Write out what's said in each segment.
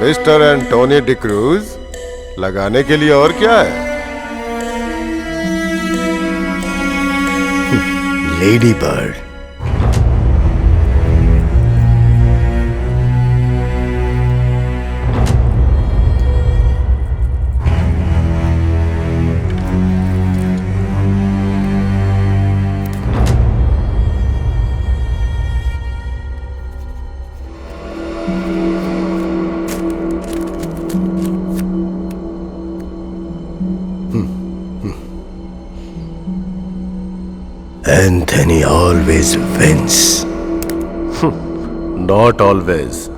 Mister Antony D'Cruz, लगाने के लिए और क्या है? Lady bird. Anthony always wins. Not always.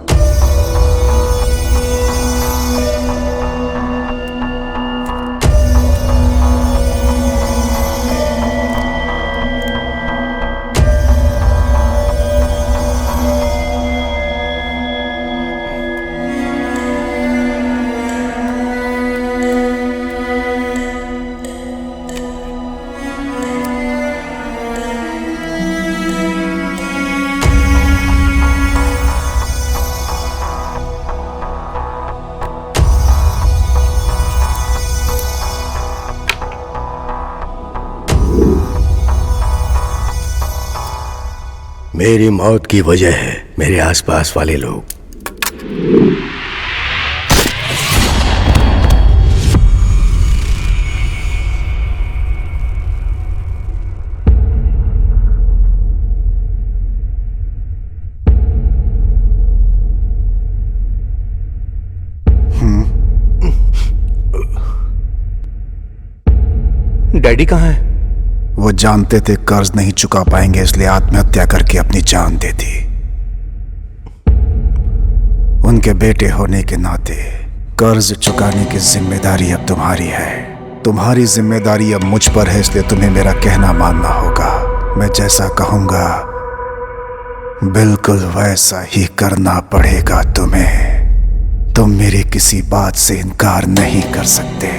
मेरी मौत की वजह है मेरे आसपास वाले लोग। डैडी कहाँ है? वो जानते थे कर्ज नहीं चुका पाएंगे, इसलिए आत्महत्या करके अपनी जान दे दी। उनके बेटे होने के नाते कर्ज चुकाने की जिम्मेदारी अब तुम्हारी है। तुम्हारी जिम्मेदारी अब मुझ पर है, इसलिए तुम्हें मेरा कहना मानना होगा। मैं जैसा कहूंगा बिल्कुल वैसा ही करना पड़ेगा तुम्हें। तुम मेरी किसी बात से इनकार नहीं कर सकते।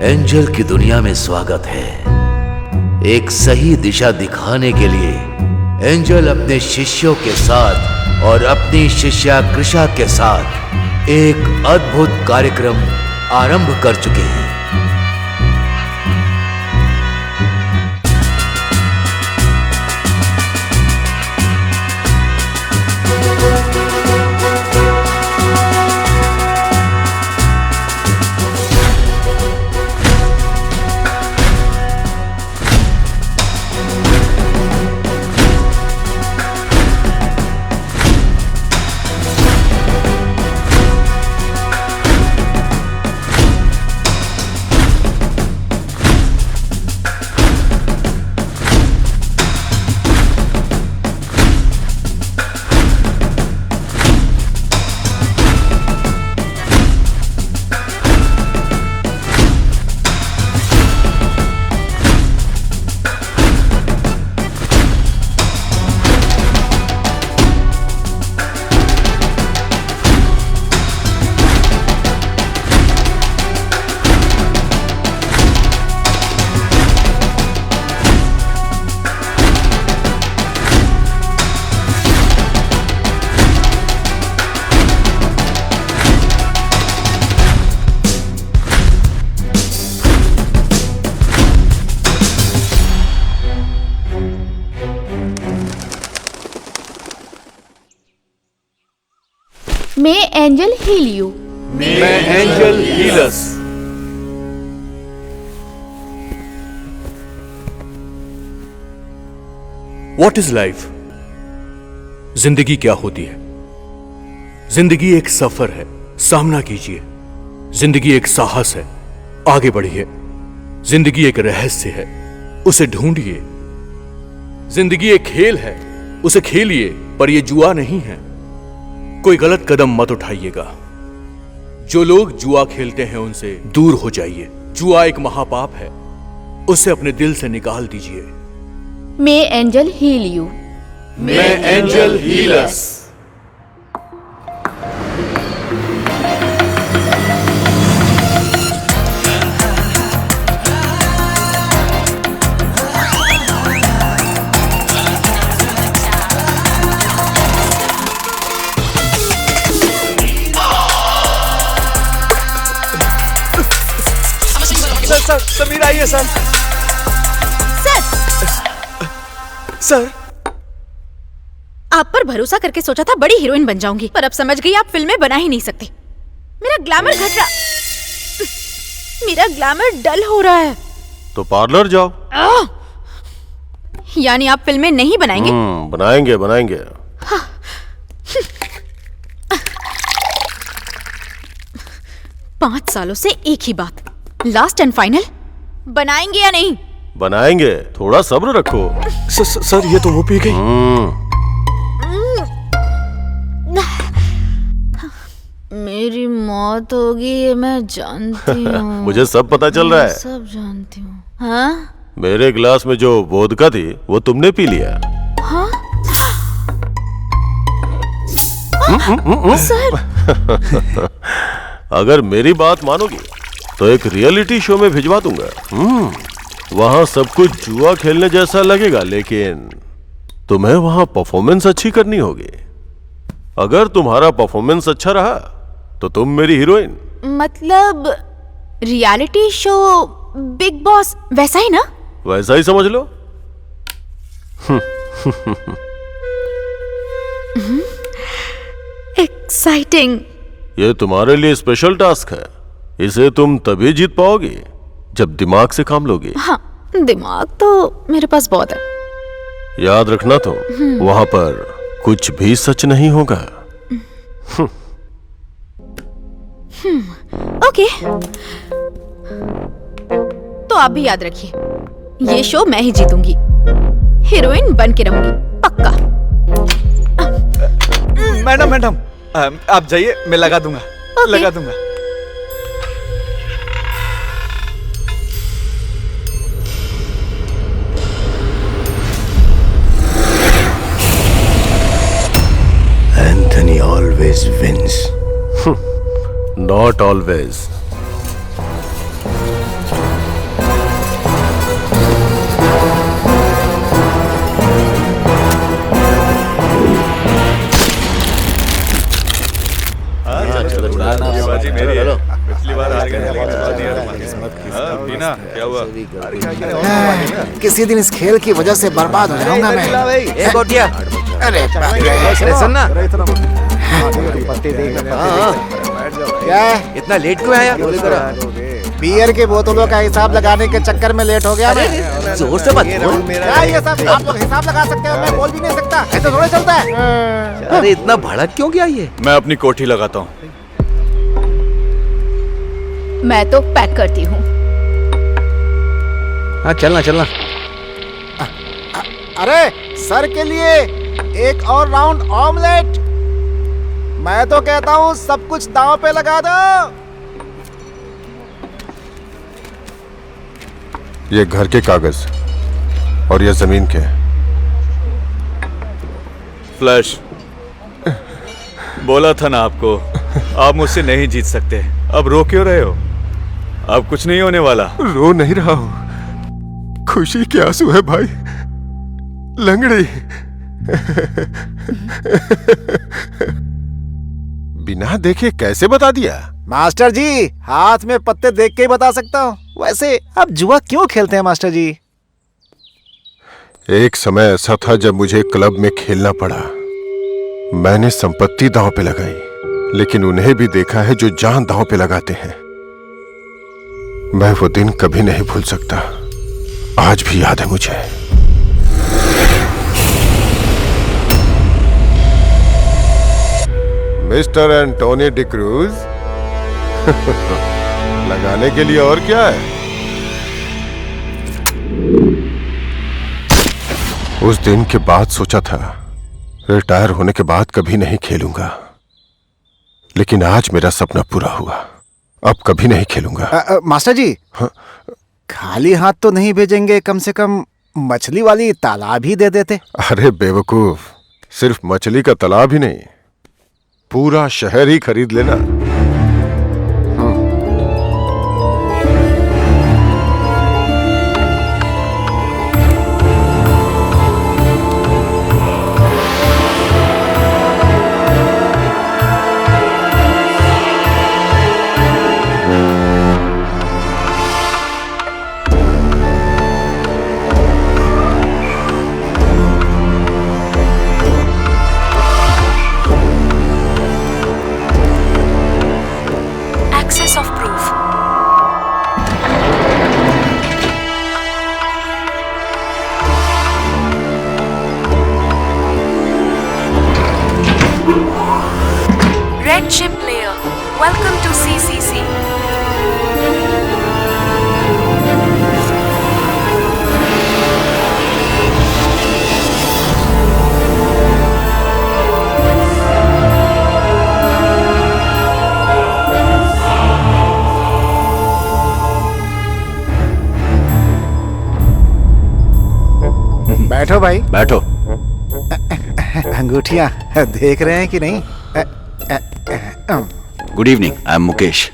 एंजल की दुनिया में स्वागत है। एक सही दिशा दिखाने के लिए एंजल अपने शिष्यों के साथ और अपनी शिष्या कृषा के साथ एक अद्भुत कार्यक्रम आरंभ कर चुके हैं। May angel heal you. May angel heal us. What is life? जिंदगी क्या होती है? जिंदगी एक सफर है, सामना कीजिए। जिंदगी एक साहस है, आगे बढ़िए। जिंदगी एक रहस्य है, उसे ढूंढिए। जिंदगी एक खेल है, उसे खेलिए, पर यह जुआ नहीं है। कोई गलत कदम मत उठाइएगा। जो लोग जुआ खेलते हैं उनसे दूर हो जाइए। जुआ एक महापाप है, उसे अपने दिल से निकाल दीजिए। May angel heal you. May angel heal us. Sir Sameer आइए सर। सर आप पर भरोसा करके सोचा था बड़ी हीरोइन बन जाऊंगी, पर अब समझ गई आप फिल्में बना ही नहीं सकते। मेरा ग्लैमर घट रहा, मेरा ग्लैमर डल हो रहा है। तो पार्लर जाओ। यानी आप फिल्में नहीं बनाएंगे? बनाएंगे बनाएंगे। पांच सालों से एक ही बात, लास्ट एंड फाइनल, बनाएंगे या नहीं? बनाएंगे, थोड़ा सब्र रखो। सर ये तो वो पी गई। मेरी मौत होगी ये मैं जानती हूँ। मुझे सब पता चल रहा है। सब जानती हूँ। हाँ? मेरे गिलास में जो वोदका थी वो तुमने पी लिया। हाँ? सर अगर मेरी बात मानोगी तो एक रियलिटी शो में भिजवा दूंगा। वहां सब कुछ जुआ खेलने जैसा लगेगा, लेकिन तुम्हें वहां परफॉर्मेंस अच्छी करनी होगी। अगर तुम्हारा परफॉर्मेंस अच्छा रहा तो तुम मेरी हीरोइन। मतलब रियलिटी शो बिग बॉस वैसा ही ना? वैसा ही समझ लो। एक्साइटिंग। ये तुम्हारे लिए स्पेशल टास्क है। इसे तुम तभी जीत पाओगी जब दिमाग से काम लोगी। हाँ, दिमाग तो मेरे पास बहुत है। याद रखना तुम, वहां पर कुछ भी सच नहीं होगा। ओके, तो आप भी याद रखिए, ये शो मैं ही जीतूंगी, हीरोइन बन के रहूंगी, पक्का। मैडम आप जाइए, मैं लगा दूंगा। Okay. लगा दूंगा। Anthony always wins. Not always. पिछली बार आ गए। क्या हुआ? किसी दिन इस खेल की वजह से बर्बाद हो जाऊंगा मैं। ए गोटिया, अरे सुनना, क्या इतना लेट क्यों आया? बियर की बोतलों का हिसाब लगाने के चक्कर में लेट हो गया मैं। जोर से मत बोल। क्या ये सब आप लोग हिसाब लगा सकते हो, मैं बोल भी नहीं सकता, ऐसे थोड़ा चलता है। अरे इतना भड़क क्यों गया ये? मैं अपनी कोठी लगाता हूँ। मैं तो पैक करती हूँ। हाँ चलना चलना। अरे सर के लिए एक और राउंड ऑमलेट। मैं तो कहता हूँ सब कुछ दांव पे लगा दो। ये घर के कागज और ये जमीन के। फ्लैश, बोला था ना आपको, आप मुझसे नहीं जीत सकते। अब रो क्यों रहे हो? अब कुछ नहीं होने वाला। रो नहीं रहा हूं, खुशी के आंसू है भाई। लंगड़ी। बिना देखे कैसे बता दिया? मास्टर जी, हाथ में पत्ते देख के ही बता सकता हूँ। वैसे आप जुआ क्यों खेलते हैं मास्टर जी? एक समय ऐसा था जब मुझे क्लब में खेलना पड़ा। मैंने संपत्ति दांव पे लगाई, लेकिन उन्हें भी देखा है जो जान दांव पे लगाते हैं। मैं वो दिन कभी नहीं भूल सकता, आज भी याद है मुझे। मिस्टर एंटोनी डिक्रूज, लगाने के लिए और क्या है? उस दिन के बाद सोचा था रिटायर होने के बाद कभी नहीं खेलूंगा, लेकिन आज मेरा सपना पूरा हुआ। अब कभी नहीं खेलूंगा। मास्टर जी, हाँ? खाली हाथ तो नहीं भेजेंगे, कम से कम मछली वाली तालाब ही दे देते। अरे बेवकूफ, सिर्फ मछली का तालाब ही नहीं, पूरा शहर ही खरीद लेना। Access of proof. Red chip player. Welcome to CCC. बैठो भाई। बैठो। अंगूठियां देख रहे हैं कि नहीं? Good evening, I am Mukesh.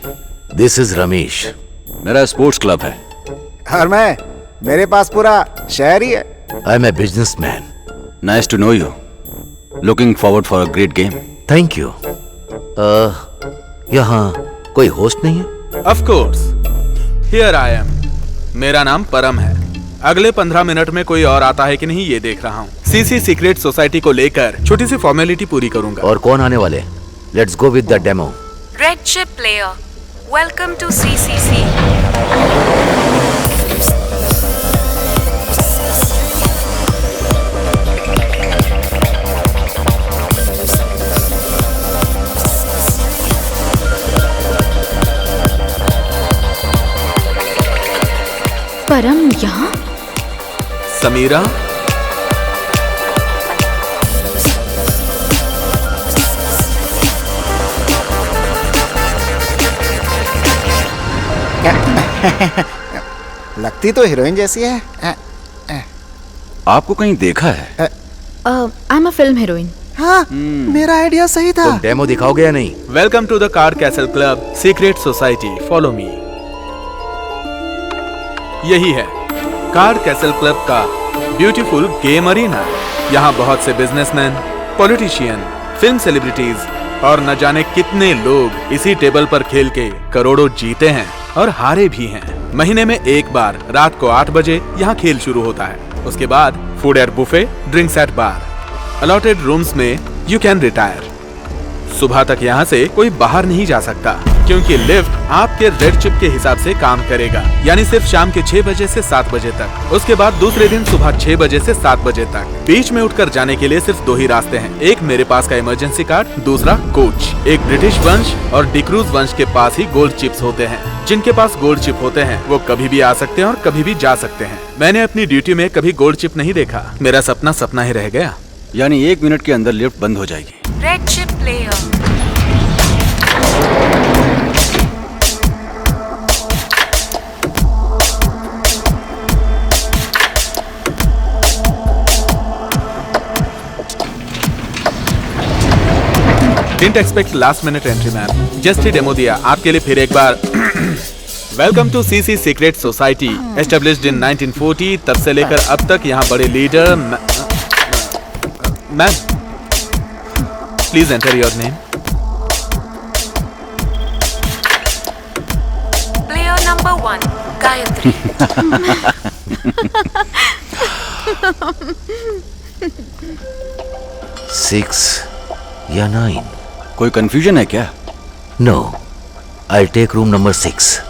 This is Ramesh. मेरा स्पोर्ट्स क्लब है। और मैं, मेरे पास पूरा शहर ही है। I am a businessman. Nice to know you. Looking forward for a great game. Thank you. यहाँ कोई होस्ट नहीं है? Of course, here I am. मेरा नाम परम है। अगले 15 मिनट में कोई और आता है कि नहीं ये देख रहा हूँ। सीसी सीक्रेट सोसाइटी को लेकर छोटी सी फॉर्मेलिटी पूरी करूंगा। और कौन आने वाले? Let's go with the demo. Red chip player. Welcome to CCC. परम यहाँ? समीरा, लगती तो हीरोइन जैसी है। आपको कहीं देखा है? I am a film heroine. हाँ, मेरा आइडिया सही था। तुम डेमो दिखाओगे या नहीं? Welcome to the card castle club secret society. Follow me. यही है कार्ड कैसल क्लब का ब्यूटीफुल गेम अरीना। यहाँ बहुत से बिजनेसमैन, पॉलिटिशियन, फिल्म सेलिब्रिटीज और न जाने कितने लोग इसी टेबल पर खेल के करोड़ों जीते हैं और हारे भी हैं। महीने में एक बार रात को 8 बजे यहाँ खेल शुरू होता है। उसके बाद food at buffet, drinks at bar, allotted rooms में यू कैन रिटायर। सुबह तक यहाँ से कोई बाहर नहीं जा सकता क्योंकि लिफ्ट आपके रेड चिप के हिसाब से काम करेगा, यानी सिर्फ शाम के 6 बजे से 7 बजे तक। उसके बाद दूसरे दिन सुबह 6 बजे से 7 बजे तक। बीच में उठकर जाने के लिए सिर्फ 2 ही रास्ते हैं। एक मेरे पास का इमरजेंसी कार्ड, दूसरा कोच। एक ब्रिटिश वंश और डिक्रूज वंश के पास ही गोल्ड चिप्स होते हैं। जिनके पास गोल्ड चिप होते हैं वो कभी भी आ सकते हैं और कभी भी जा सकते हैं। मैंने अपनी ड्यूटी में कभी गोल्ड चिप नहीं देखा। मेरा सपना सपना ही रह गया। यानी 1 मिनट के अंदर लिफ्ट बंद हो जाएगी। Red chip player. Didn't expect last minute entry ma'am. Just ही डेमो दिया आपके लिए फिर एक बार। Welcome to CC secret society, established in 1940। तब से लेकर अब तक यहाँ बड़े leader. Ma'am please enter your name. Player number 1, Gayatri. 6 या 9? कोई कंफ्यूजन है क्या? No, I take room number 6.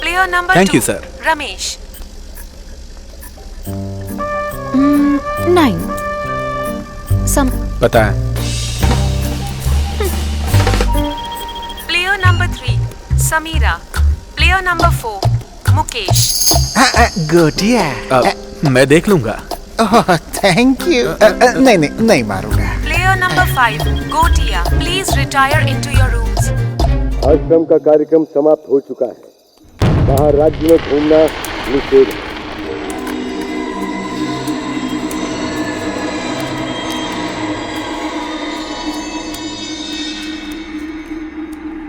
Player number Thank 2. you, sir. Ramesh. 9. पता है. Player number 3. Samira. Player number 4. Mukesh. गोटिया. मैं देख लूंगा. Thank you. नहीं मारूंगा. Player number 5. Gotia. Please retire into your rooms. आश्रम का कार्यक्रम समाप्त हो चुका है. बाहर राज्य में घूमना निषेध है.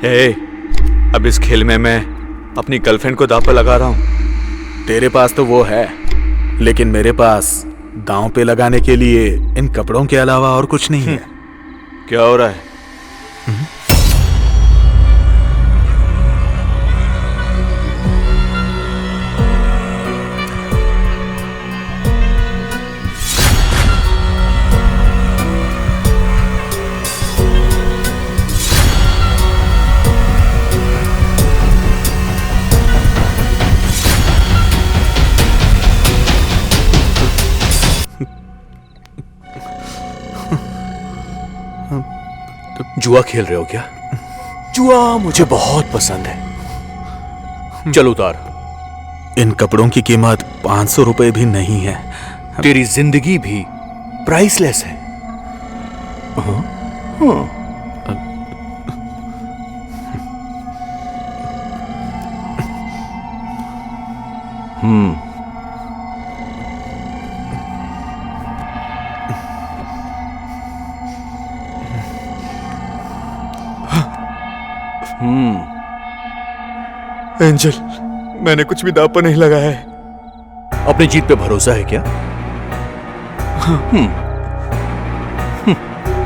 हे, अब इस खेल में मैं अपनी गर्लफ्रेंड को दांव पे लगा रहा हूँ. तेरे पास तो वो है, लेकिन मेरे पास दांव पे लगाने के लिए इन कपड़ों के अलावा और कुछ नहीं है. क्या हो रहा है? जुआ खेल रहे हो क्या? जुआ मुझे बहुत पसंद है. चल उतार. इन कपड़ों की कीमत 500 रुपए भी नहीं है. तेरी जिंदगी भी प्राइसलेस है. एंजल, मैंने कुछ भी दांव पर नहीं लगाया है. अपनी जीत पे भरोसा है क्या?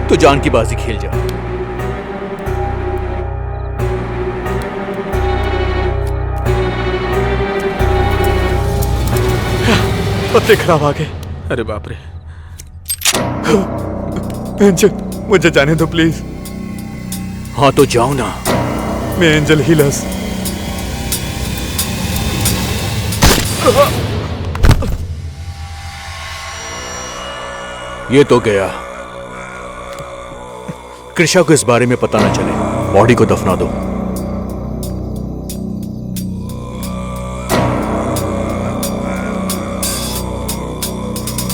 तो जान की बाजी खेल जा. पत्ते खराब आ गए. अरे बाप रे. एंजल, मुझे जाने दो प्लीज. हाँ तो जाओ ना. मैं एंजल हीलर्स. ये तो गया. कृषा को इस बारे में पता ना चले. बॉडी को दफना दो.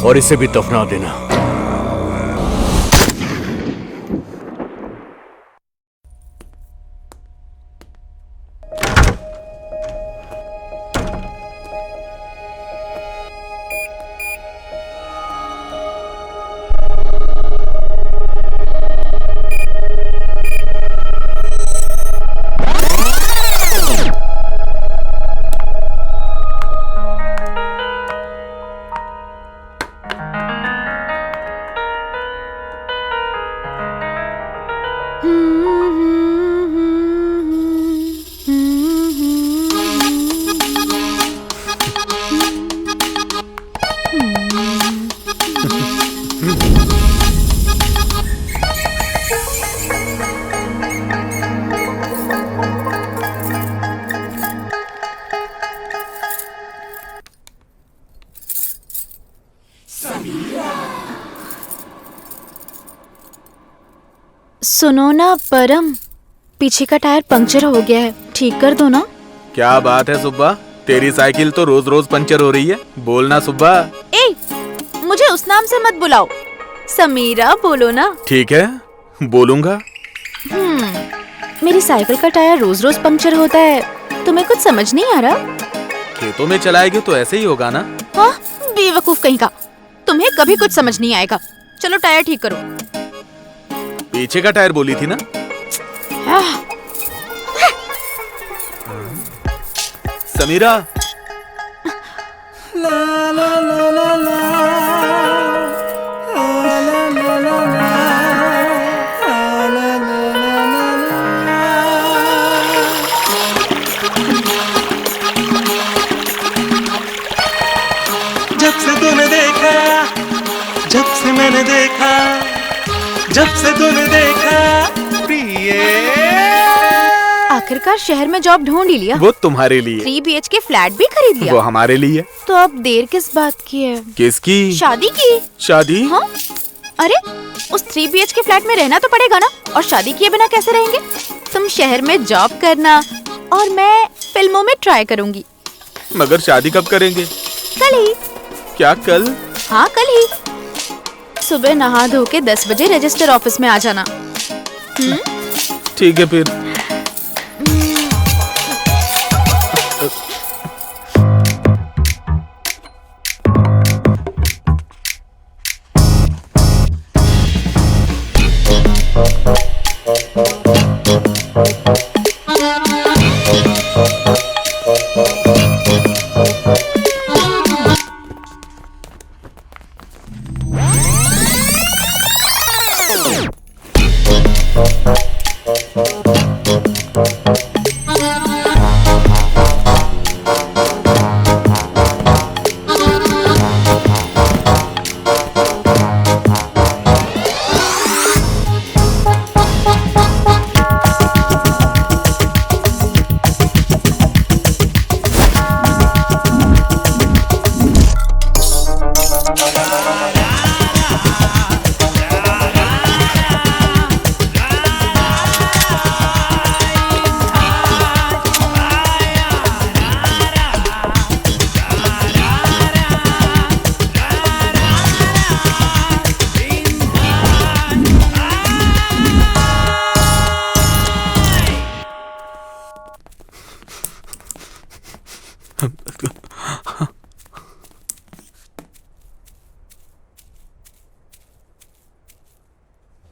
और इसे भी दफना देना. सुनो ना परम, पीछे का टायर पंक्चर हो गया है, ठीक कर दो ना. क्या बात है सुब्बा, तेरी साइकिल तो रोज रोज पंचर हो रही है. बोलना सुब्बा. ए, मुझे उस नाम से मत बुलाओ. समीरा बोलो ना. ठीक है, बोलूंगा. मेरी साइकिल का टायर रोज रोज पंक्चर होता है, तुम्हें कुछ समझ नहीं आ रहा? खेतों में चलाएगी तो ऐसे ही होगा ना. हाँ, बेवकूफ कहीं का. तुम्हें कभी कुछ समझ नहीं आएगा. चलो टायर ठीक करो. पीछे का टायर बोली थी ना. समीरा. जब से तूने देखा, जब से मैंने देखा, जब से तूने देखा प्रिय। आखिरकार शहर में जॉब ढूंढ ही लिया। वो तुम्हारे लिए। 3 BHK फ्लैट भी खरीद लिया। वो हमारे लिए। तो अब देर किस बात की है? किसकी? शादी की। शादी? हाँ? अरे उस 3 BHK फ्लैट में रहना तो पड़ेगा ना, और शादी किए बिना कैसे रहेंगे? तुम शहर में जॉब करना और मैं फिल्मों में ट्राई करूंगी। मगर शादी कब करेंगे? कल ही। क्या कल? हाँ कल ही। सुबह नहा धो के 10 बजे रजिस्टर ऑफिस में आ जाना। ठीक है फिर।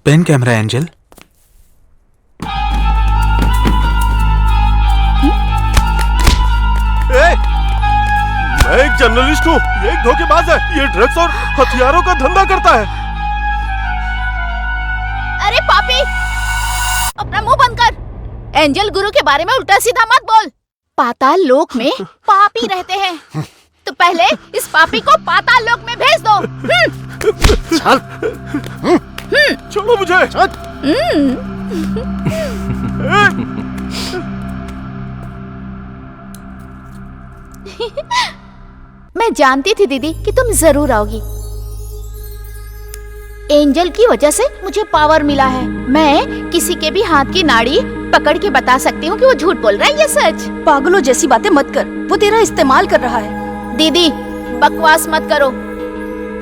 Pen camera Angel. मैं एक जर्नलिस्ट हूँ, ये एक धोखेबाज है, ये ड्रग्स और हथियारों का धंधा करता है। अरे पापी, अपना मुंह बंद कर। एंजल गुरु के बारे में उल्टा सीधा मत बोल। पाताल लोक में पापी रहते हैं, तो पहले इस पापी को पाताल लोक में भेज दो। छोड़ो मुझे। मैं जानती थी दीदी कि तुम जरूर आओगी। एंजल की वजह से मुझे पावर मिला है। मैं किसी के भी हाथ की नाड़ी पकड़ के बता सकती हूँ कि वो झूठ बोल रहा है या सच। पागलों जैसी बातें मत कर, वो तेरा इस्तेमाल कर रहा है। दीदी बकवास मत करो।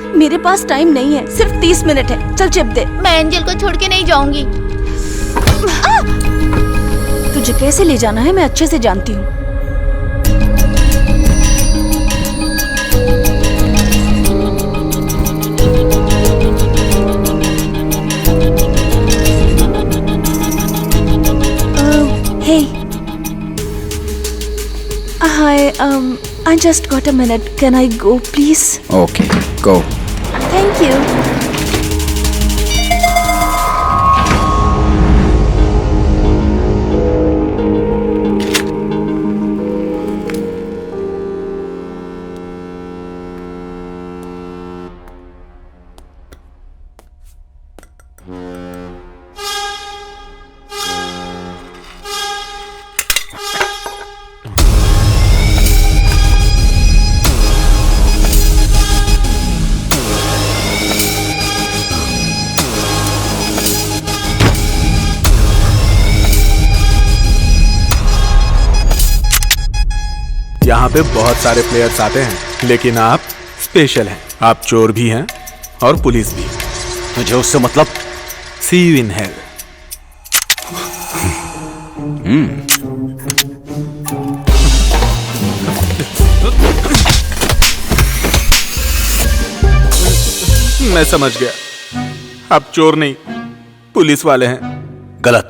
मेरे पास टाइम नहीं है, सिर्फ 30 मिनट है। चल चिप दे। मैं एंजल को छोड़ के नहीं जाऊंगी। तुझे कैसे ले जाना है मैं अच्छे से जानती हूँ। Hey. Hi, I just got a minute. Can I go, please? Okay, go. Thank you. यहाँ पे बहुत सारे प्लेयर्स आते हैं, लेकिन आप स्पेशल हैं। आप चोर भी हैं और पुलिस भी। तुझे उससे मतलब? सी यू इन हेल। मैं समझ गया, आप चोर नहीं पुलिस वाले हैं। गलत।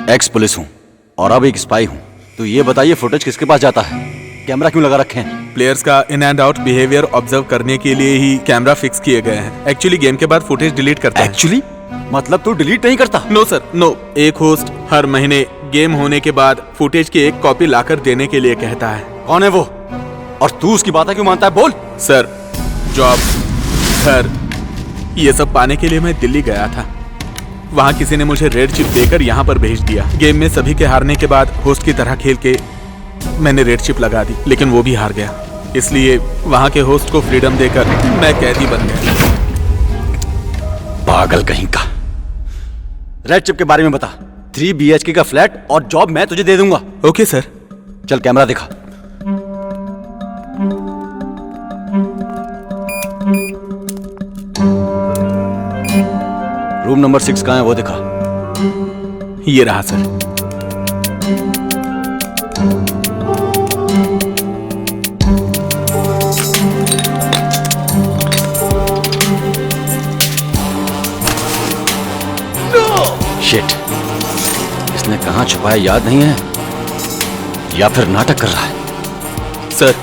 एक्स पुलिस हूँ और अब एक स्पाई हूँ। तो ये बताइए फुटेज किसके पास जाता है? कैमरा क्यों लगा रखे हैं? प्लेयर्स का in and out behaviour observe करने के लिए ही कैमरा फिक्स किए गए हैं। एक्चुअली गेम के बाद फुटेज डिलीट करता है। एक्चुअली मतलब तू डिलीट नहीं करता? No sir, no. एक होस्ट हर महीने गेम होने के बाद फुटेज की एक कॉपी लाकर देने के लिए कहता है। कौन है वो? और तू उसकी बातें क्यों मानता है? बोल। सर, जॉब, घर, ये सब पाने के लिए मैं दिल्ली गया था। वहाँ किसी ने मुझे रेड चिप देकर यहाँ पर भेज दिया। गेम में सभी के हारने के बाद होस्ट की तरह खेल के मैंने रेड चिप लगा दी, लेकिन वो भी हार गया। इसलिए वहाँ के होस्ट को फ्रीडम देकर मैं कैदी बन गया। पागल कहीं का। रेड चिप के बारे में बता। 3 BHK का फ्लैट और जॉब मैं तुझे दे दूंगा। Okay sir. चल कैमरा दिखा। रूम नंबर 6 कहाँ है वो दिखा। ये रहा सर। शिट, इसने कहाँ छुपाया याद नहीं है या फिर नाटक कर रहा है। सर,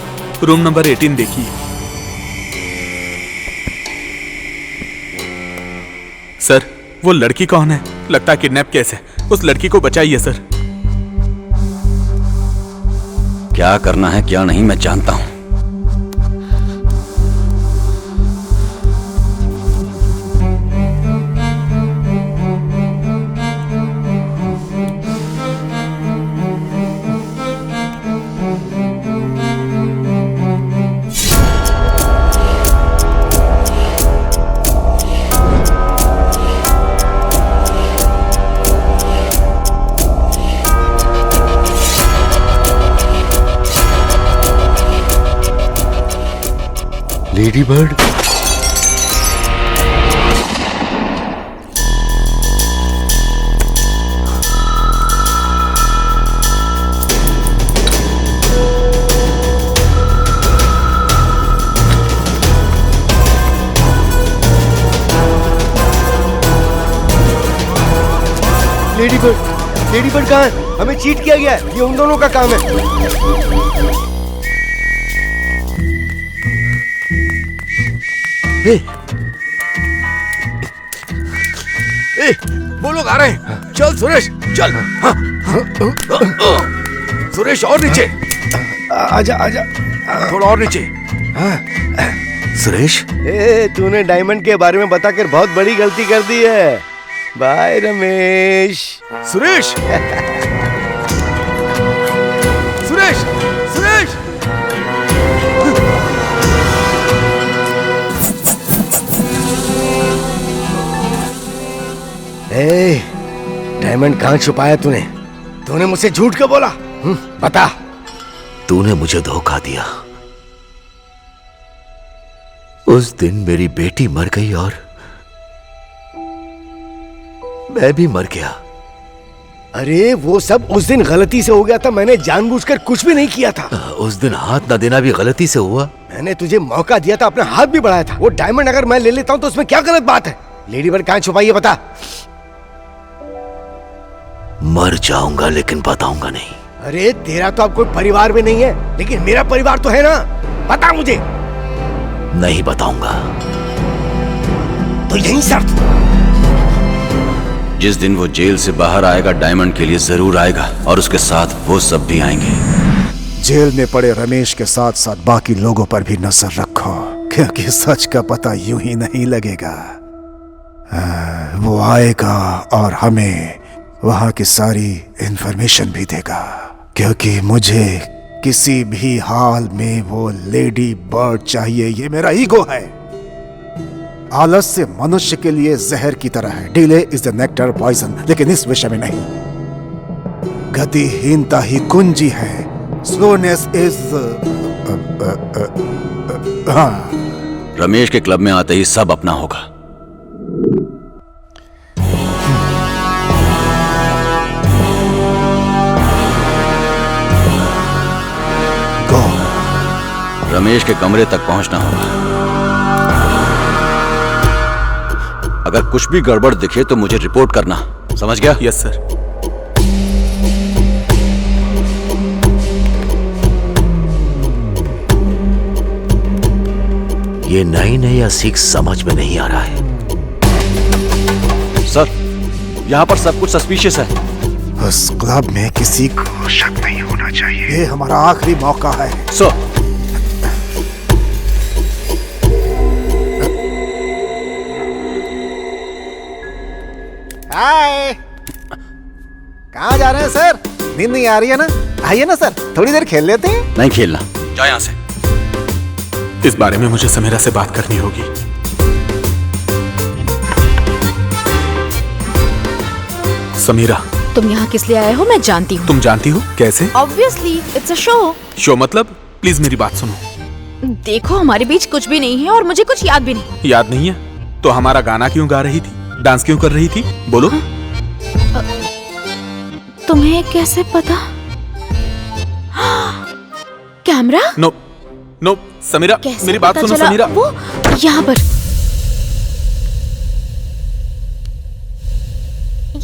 रूम नंबर 18 देखिए। सर, वो लड़की कौन है? लगता है किडनैप केस है। उस लड़की को बचाइए सर। क्या करना है क्या नहीं मैं जानता हूं। Lady bird. लेडी बर्ड कहाँ है? हमें चीट किया गया है। ये उन दोनों का काम है। वो लोग आ रहे हैं। चल सुरेश चल। सुरेश और नीचे। आजा आजा। थोड़ा और नीचे। सुरेश, तूने डायमंड के बारे में बताकर बहुत बड़ी गलती कर दी है। बाय रमेश। सुरेश सुरेश सुरेश। डायमंड कहाँ छुपाया तूने? तूने मुझसे झूठ क्यों बोला? बता। तूने मुझे धोखा दिया। उस दिन मेरी बेटी मर गई और मैं भी मर गया। अरे वो सब उस दिन गलती से हो गया था। मैंने जानबूझकर कुछ भी नहीं किया था। उस दिन हाथ न देना भी गलती से हुआ। मैंने तुझे मौका दिया था, अपना हाथ भी बढ़ाया था। वो डायमंड अगर मैं ले लेता हूँ तो उसमें क्या गलत बात है? लेडी बर्ड कहाँ छुपाई है बता। मर जाऊंगा लेकिन बताऊंगा नहीं। अरे तेरा तो अब कोई परिवार भी नहीं है, लेकिन मेरा परिवार तो है ना। बता मुझे। नहीं बताऊंगा। तो यही शर्त। जिस दिन वो जेल से बाहर आएगा डायमंड के लिए जरूर आएगा और उसके साथ वो सब भी आएंगे। जेल में पड़े रमेश के साथ साथ बाकी लोगों पर भी नजर रखो, क्योंकि सच का पता यूं ही नहीं लगेगा। वो आएगा और हमें वहां की सारी इंफॉर्मेशन भी देगा, क्योंकि मुझे किसी भी हाल में वो लेडी बर्ड चाहिए। ये मेरा ईगो है। आलस्य मनुष्य के लिए जहर की तरह है। Delay is the nectar poison, लेकिन इस विषय में नहीं। गतिहीनता ही कुंजी है। स्लोनेस इज हाँ। रमेश के क्लब में आते ही सब अपना होगा। रमेश के कमरे तक पहुंचना होगा। अगर कुछ भी गड़बड़ दिखे तो मुझे रिपोर्ट करना, समझ गया? Yes sir. ये 9 या 6 समझ में नहीं आ रहा है। सर, यहाँ पर सब कुछ सस्पिशियस है। उस क्लब में किसी को शक नहीं होना चाहिए। ये हमारा आखिरी मौका है। सर, हाय। कहाँ जा रहे हैं सर? नींद नहीं आ रही है ना? आइए ना सर, थोड़ी देर खेल लेते हैं। नहीं खेलना, जा यहाँ से। इस बारे में मुझे समीरा से बात करनी होगी। समीरा, तुम यहाँ किस लिए आए हो मैं जानती हूँ। तुम जानती हो? कैसे? Obviously, it's a show. Show मतलब? प्लीज मेरी बात सुनो। देखो हमारे बीच कुछ भी नहीं है और मुझे कुछ याद भी नहीं। याद नहीं है? तो हमारा गाना क्यों गा रही थी? डांस क्यों कर रही थी? बोलो। तुम्हें कैसे पता? कैमरा? नो नो समीरा, मेरी बात सुनो समीरा। वो यहाँ पर।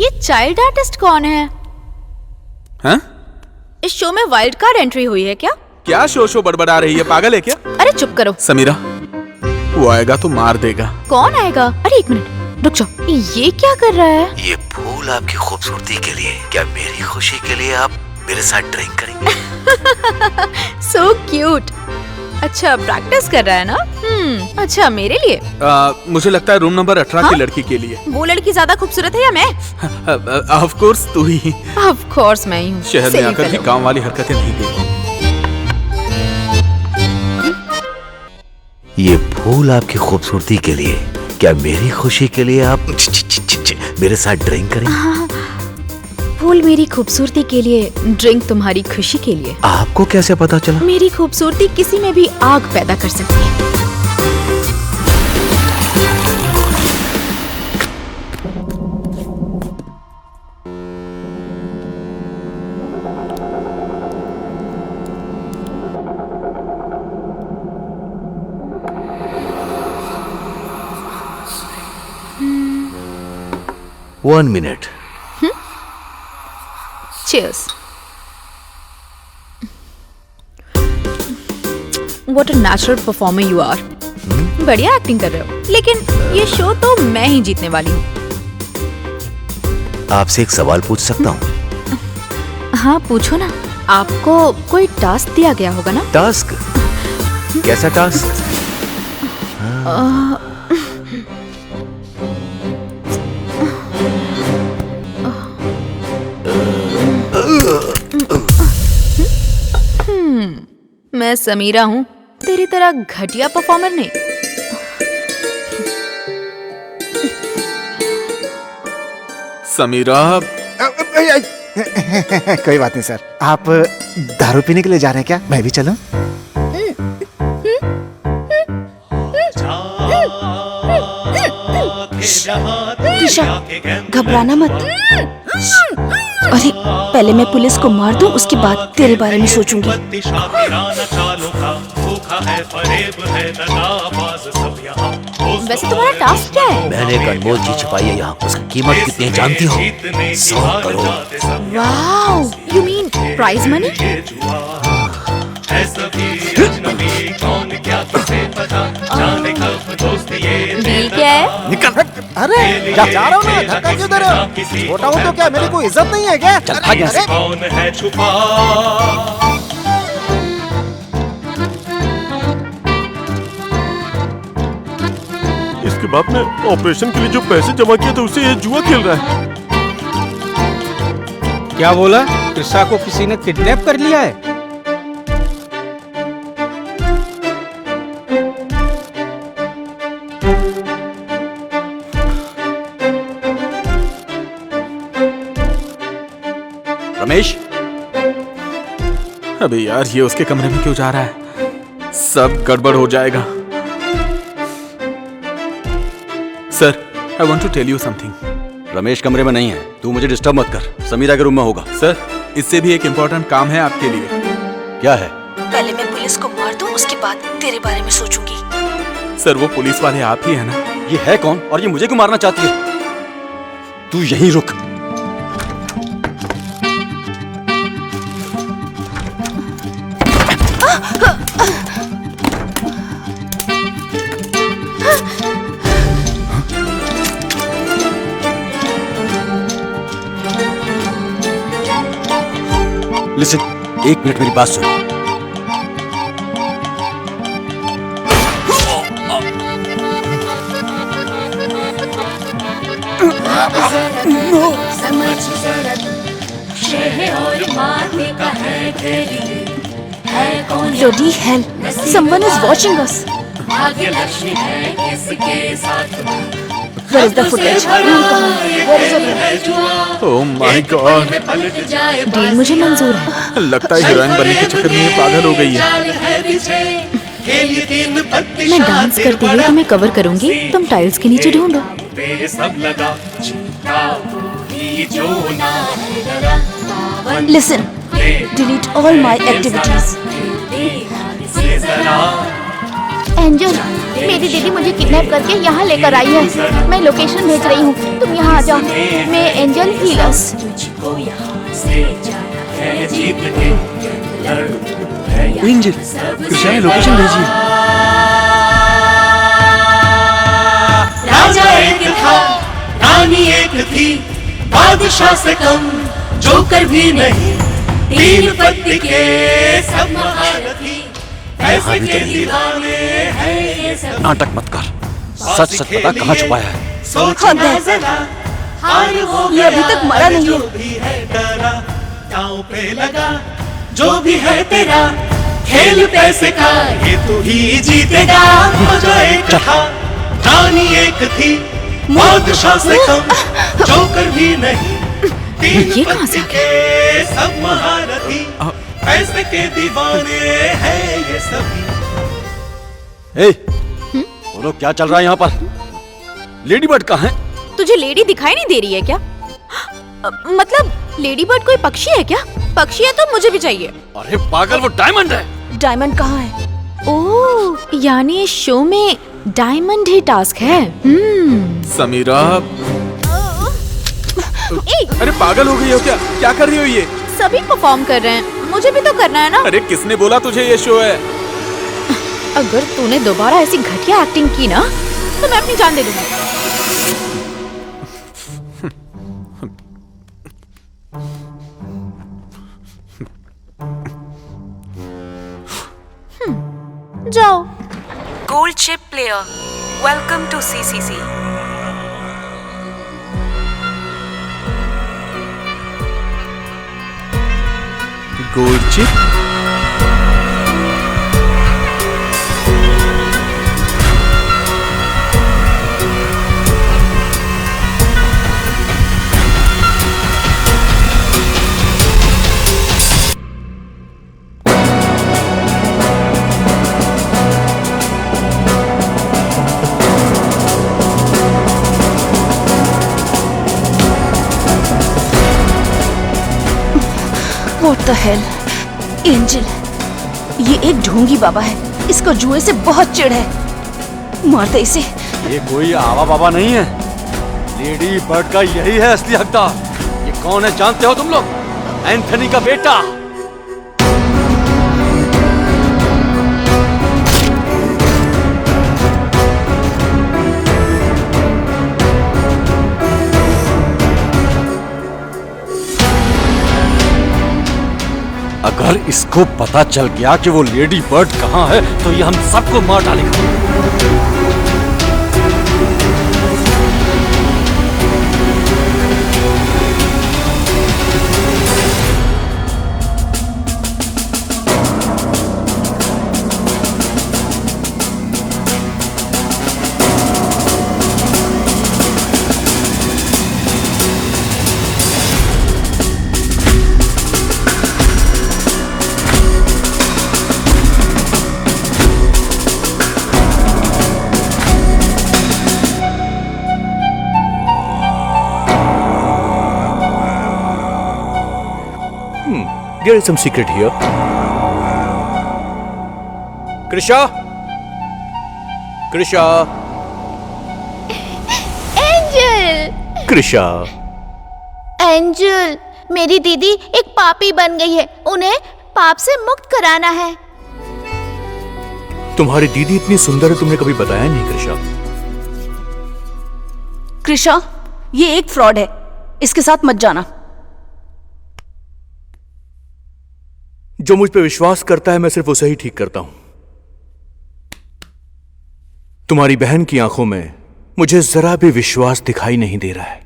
ये चाइल्ड आर्टिस्ट कौन है? हाँ? इस शो में वाइल्ड कार्ड एंट्री हुई है क्या? क्या शो बड़बड़ा रही है? पागल है क्या? अरे चुप करो। समीरा, वो आएगा तो मार देगा। कौन आएगा? अरे एक मिनट रुक जाओ। ये क्या कर रहा है? ये फूल आपकी खूबसूरती के लिए, क्या मेरी खुशी के लिए आप मेरे साथ ड्रिंक करेंगे? So cute. अच्छा प्रैक्टिस कर रहा है ना? अच्छा मेरे लिए? मुझे लगता है रूम नंबर 18 की लड़की के लिए। वो लड़की ज्यादा खूबसूरत है या मैं? ऑफ कोर्स तू ही। ऑफ कोर्स मैं ही हूँ। शहर में आकर भी काम वाली हरकतें नहीं गई। ये फूल आपकी खूबसूरती के लिए, क्या मेरी खुशी के लिए आप मेरे साथ ड्रिंक करेंगे? फूल मेरी खूबसूरती के लिए, ड्रिंक तुम्हारी खुशी के लिए। आपको कैसे पता चला? मेरी खूबसूरती किसी में भी आग पैदा कर सकती है। One minute. Cheers. What a natural performer you are. बढ़िया एक्टिंग कर रहे हो, लेकिन ये शो तो मैं ही जीतने वाली हूँ। आपसे एक सवाल पूछ सकता हूँ? हाँ पूछो ना। आपको कोई टास्क दिया गया होगा ना? टास्क? कैसा टास्क? मैं समीरा हूँ, तेरी तरह घटिया परफॉर्मर नहीं। समीरा। कोई बात नहीं सर। आप दारू पीने के लिए जा रहे हैं क्या? मैं भी चलूं? दिशा, घबराना मत। अरे पहले मैं पुलिस को मार दूं, उसके बाद तेरे बारे में सोचूंगी। वैसे तुम्हारा टास्क क्या है? मैंने एक अनमोल चीज छुपाई है यहाँ। उसकी कीमत कितनी है जानती हो? 100 crore. Wow, you mean prize money? Deal क्या है? निकल। अरे जा रहा हूँ ना, धक्का क्यों दे रहे हो? छोटा हूँ तो क्या मेरी कोई इज्जत नहीं है क्या? चल भाग यहाँ से। इसके बाप ने ऑपरेशन के लिए जो पैसे जमा किए थे उससे ये जुआ खेल रहा है। क्या बोला? त्रिशा को किसी ने किडनैप कर लिया है? रमेश, अबे यार ये उसके कमरे में क्यों जा रहा है? सब गड़बड़ हो जाएगा। Sir, I want to tell you something. Ramesh कमरे में नहीं है, तू मुझे डिस्टर्ब मत कर। समीरा के रूम में होगा। सर, इससे भी एक इम्पोर्टेंट काम है आपके लिए। क्या है? पहले मैं पुलिस को मार दूं, उसके बाद तेरे बारे में सोचूंगी। सर, वो पुलिस वाले आप ही है ना? ये है कौन और ये मुझे क्यों मारना चाहती है? तू यहीं रुक। लिसन, एक मिनट मेरी बात सुन। Bloody hell! Someone is watching us. Where is the footage? Where is it? Oh my God, deal मुझे मंजूर है। लगता है हीरोइन बनने के चक्कर में ये पागल हो गई है। मैं डांस करते हुए तुम्हें कवर करूंगी, तुम टाइल्स के नीचे ढूंढो। Listen, delete all my activities. Angel, मेरी दीदी मुझे किडनैप करके यहाँ लेकर आई है। मैं लोकेशन भेज रही हूँ, तुम यहाँ आ जाओ। मैं एंजल हीलर्स। एंजल, कृष्णा ने लोकेशन भेजी है। राजा एक था, रानी एक थी, बादशाह से कम जोकर भी नहीं, तीन पत्ती के सब महारथी, पैसे के दीवाने हैं ये सब। नाटक मत कर, सच सच बता कहाँ छुपाया है। सोचना जरा, हार हो ये अभी तक मरा नहीं है। जो भी है डरा, दांव पे लगा, जो भी है तेरा, खेल पैसे का, ये तू ही जीतेगा। राजा एक था, रानी एक थी, बादशाह से कम जोकर भी नहीं, तीन पत्ती के सब महारथी, पैसे के दीवाने हैं ये सभी। ए, बोलो क्या चल रहा है यहाँ पर? लेडी बर्ड कहाँ है? तुझे लेडी दिखाई नहीं दे रही है क्या? मतलब लेडी बर्ड कोई पक्षी है क्या? पक्षी है तो मुझे भी चाहिए। अरे पागल, वो डायमंड है। डायमंड कहाँ है? ओह, यानी इस शो में डायमंड ही टास्क है। समीरा, अरे पागल हो गई हो क्या? क्या कर रही हो ये? सभी परफॉर्म कर रहे हैं, मुझे भी तो करना है ना। अरे किसने बोला तुझे ये शो है? अगर तूने दोबारा ऐसी घटिया एक्टिंग की ना, तो मैं अपनी जान दे दूंगी। जाओ। Gold chip player, welcome to CCC. Gold chip? What the hell? Angel, ये एक ढोंगी बाबा है, इसको जुए से बहुत चिढ़ है। मार दे इसे। ये कोई आवा बाबा नहीं है, लेडी बर्ड का यही है असली हकदार। ये कौन है जानते हो तुम लोग? एंथनी का बेटा। अगर इसको पता चल गया कि वो लेडी बर्ड कहाँ है तो ये हम सबको मार डालेगा। There is some secret here. Krisha? Krisha? Angel! Krisha? Angel, मेरी दीदी एक पापी बन गई है, उन्हें पाप से मुक्त कराना है। तुम्हारी दीदी इतनी सुंदर है, तुमने कभी बताया नहीं कृषा। कृषा, ये एक फ्रॉड है, इसके साथ मत जाना। जो मुझ पे विश्वास करता है मैं सिर्फ उसे ही ठीक करता हूं। तुम्हारी बहन की आंखों में मुझे जरा भी विश्वास दिखाई नहीं दे रहा है।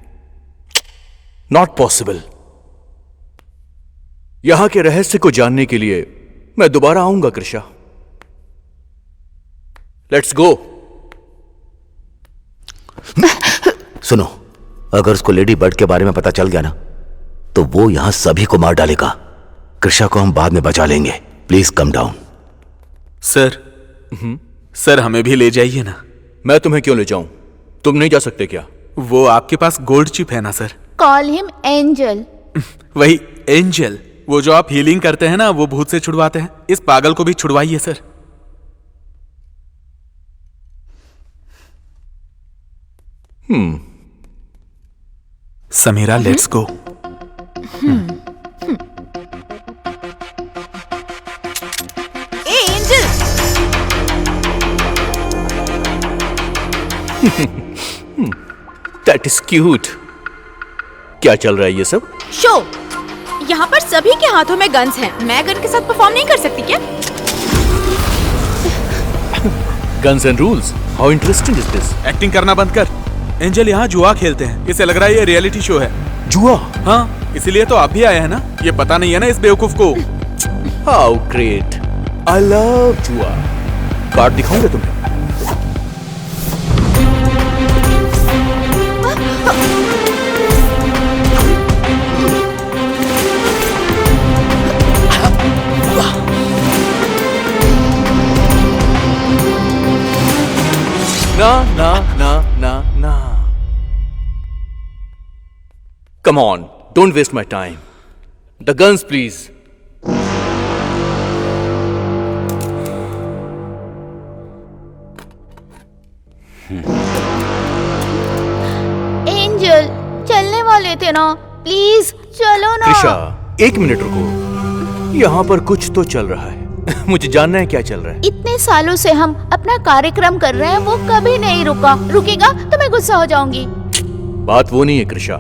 Not possible. यहां के रहस्य को जानने के लिए मैं दोबारा आऊंगा कृषा। Let's go. सुनो, अगर उसको लेडी बर्ड के बारे में पता चल गया ना, तो वो यहां सभी को मार डालेगा। कृषा को हम बाद में बचा लेंगे। Please come down. सर हमें भी ले जाइए ना। मैं तुम्हें क्यों ले जाऊं? तुम नहीं जा सकते क्या? वो आपके पास गोल्ड चिप है ना सर? Call him angel. वही एंजल, वो जो आप हीलिंग करते हैं ना, वो भूत से छुड़वाते हैं। इस पागल को भी छुड़वाइए sir. Samira, let's go. A angel, that is cute. क्या चल रहा है ये सब? शो। यहाँ पर सभी के हाथों में गन्स हैं। मैं गन के साथ परफॉर्म नहीं कर सकती क्या? Guns and rules, how interesting is this? Acting करना बंद कर। एंजल यहाँ जुआ खेलते हैं। इसे लग रहा है ये रियलिटी शो है। जुआ? हाँ, इसीलिए तो आप भी आए हैं ना। ये पता नहीं है ना इस बेवकूफ को। हाउ ग्रेट, आई लव जुआ। कार्ड दिखाऊंगा तुम्हें। ना ना ना ना ना। Come on, don't waste my time. The guns, please. Angel, चलने वाले थे ना, प्लीज चलो ना। कृषा, 1 मिनट रुको। यहाँ पर कुछ तो चल रहा है। मुझे जानना है क्या चल रहा है। इतने सालों से हम अपना कार्यक्रम कर रहे हैं, वो कभी नहीं रुकेगा तो मैं गुस्सा हो जाऊंगी। बात वो नहीं है कृषा।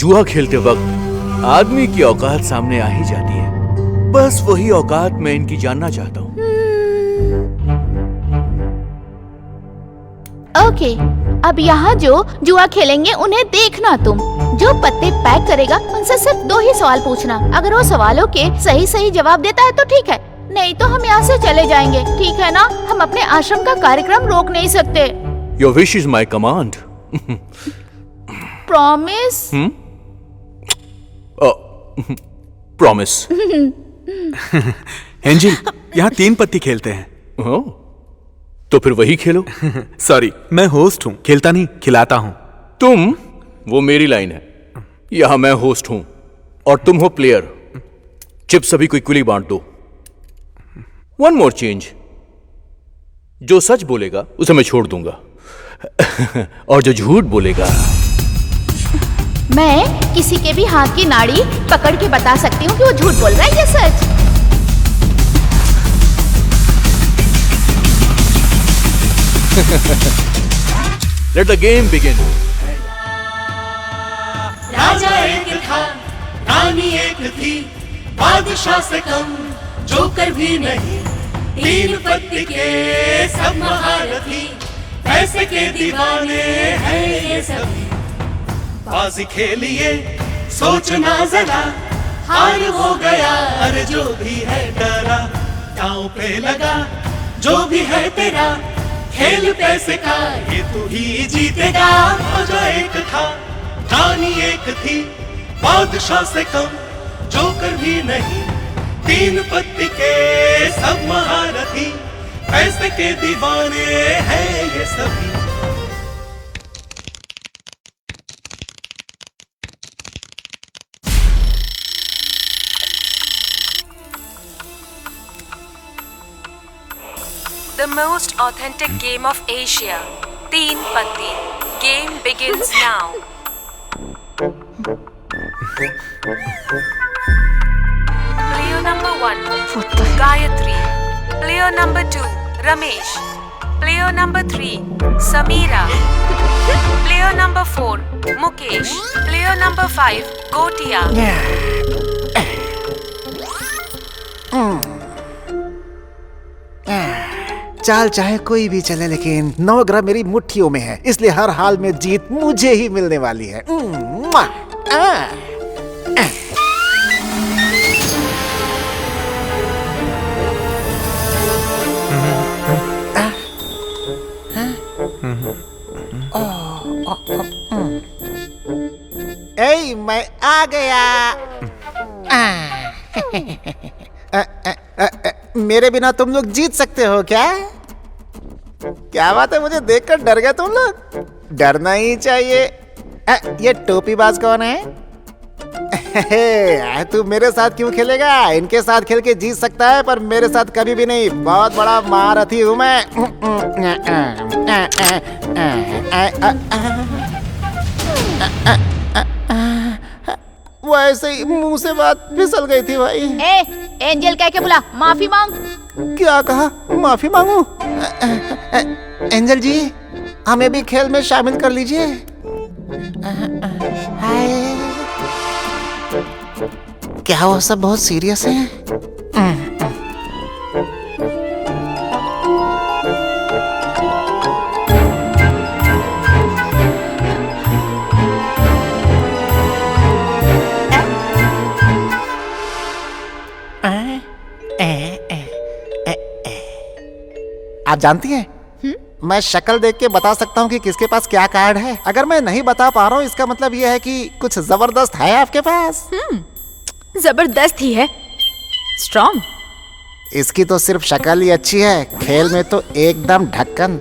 जुआ खेलते वक्त आदमी की औकात सामने आ ही जाती है। बस वही औकात मैं इनकी जानना चाहता हूँ। ओके, अब यहाँ जो जुआ खेलेंगे उन्हें देखना तुम। जो पत्ते पैक करेगा उनसे सिर्फ 2 ही सवाल पूछना। अगर वो सवालों के सही जवाब देता है तो ठीक है, नहीं तो हम यहाँ से चले जाएंगे। ठीक है ना? हम अपने आश्रम का कार्यक्रम रोक नहीं सकते। Your wish is my command. Promise? Promise. Angel, यहाँ 3 पत्ती खेलते हैं। तो फिर वही खेलो। सॉरी, मैं होस्ट हूँ, खेलता नहीं खिलाता हूँ। तुम, वो मेरी लाइन है। यहां मैं होस्ट हूं और तुम हो प्लेयर। चिप सभी को इक्वली बांट दो। 1 मोर चेंज। जो सच बोलेगा उसे मैं छोड़ दूंगा और जो झूठ बोलेगा, मैं किसी के भी हाथ की नाड़ी पकड़ के बता सकती हूँ कि वो झूठ बोल रहा है या सच। Let the game begin. राजा एक था, रानी एक थी, बादशाह से कम जोकर भी नहीं। 3 पत्ती के सब महारथी, पैसे के दीवाने हैं ये सभी। बाजी खेलिए सोचना जरा, हार हो गया अरे जो भी है डरा। दांव पे लगा जो भी है तेरा, खेल पैसे का ये तू ही जीतेगा। राजा एक था, रानी एक थी, बादशाह से कम जोकर भी नहीं। 3 पत्ती के सब महारथी, पैसे के दीवाने हैं ये सभी। The most authentic game of Asia. 3 Patti. Game begins now. Player number 1, Gayatri. Player number 2, Ramesh. Player number 3, Sameera. Player number 4, Mukesh. Player number 5, Gotia. चाल चाहे कोई भी चले, लेकिन नवग्रह मेरी मुट्ठियों में है, इसलिए हर हाल में जीत मुझे ही मिलने वाली है। ए, मैं आ गया। मेरे बिना तुम लोग जीत सकते हो क्या? क्या बात है, मुझे देखकर डर गए तुम लोग? डरना ही चाहिए। ये टोपीबाज कौन है? तू मेरे साथ क्यों खेलेगा? इनके साथ खेल के जीत सकता है, पर मेरे साथ कभी भी नहीं। बहुत बड़ा महारथी हूं मैं। वो ऐसे ही मुंह से बात फिसल गई थी भाई। एंजल कह के बुला, माफी मांग। क्या कहा? माफी मांगू? एंजल जी, हमें भी खेल में शामिल कर लीजिए। हाय, क्या वो सब बहुत सीरियस हैं? आप जानती हैं, मैं शक्ल देख के बता सकता हूँ कि किसके पास क्या कार्ड है। अगर मैं नहीं बता पा रहा हूँ, इसका मतलब यह है कि कुछ जबरदस्त है आपके पास। जबरदस्त ही है, स्ट्रॉन्ग। इसकी तो सिर्फ शक्ल ही अच्छी है, खेल में तो एकदम ढक्कन।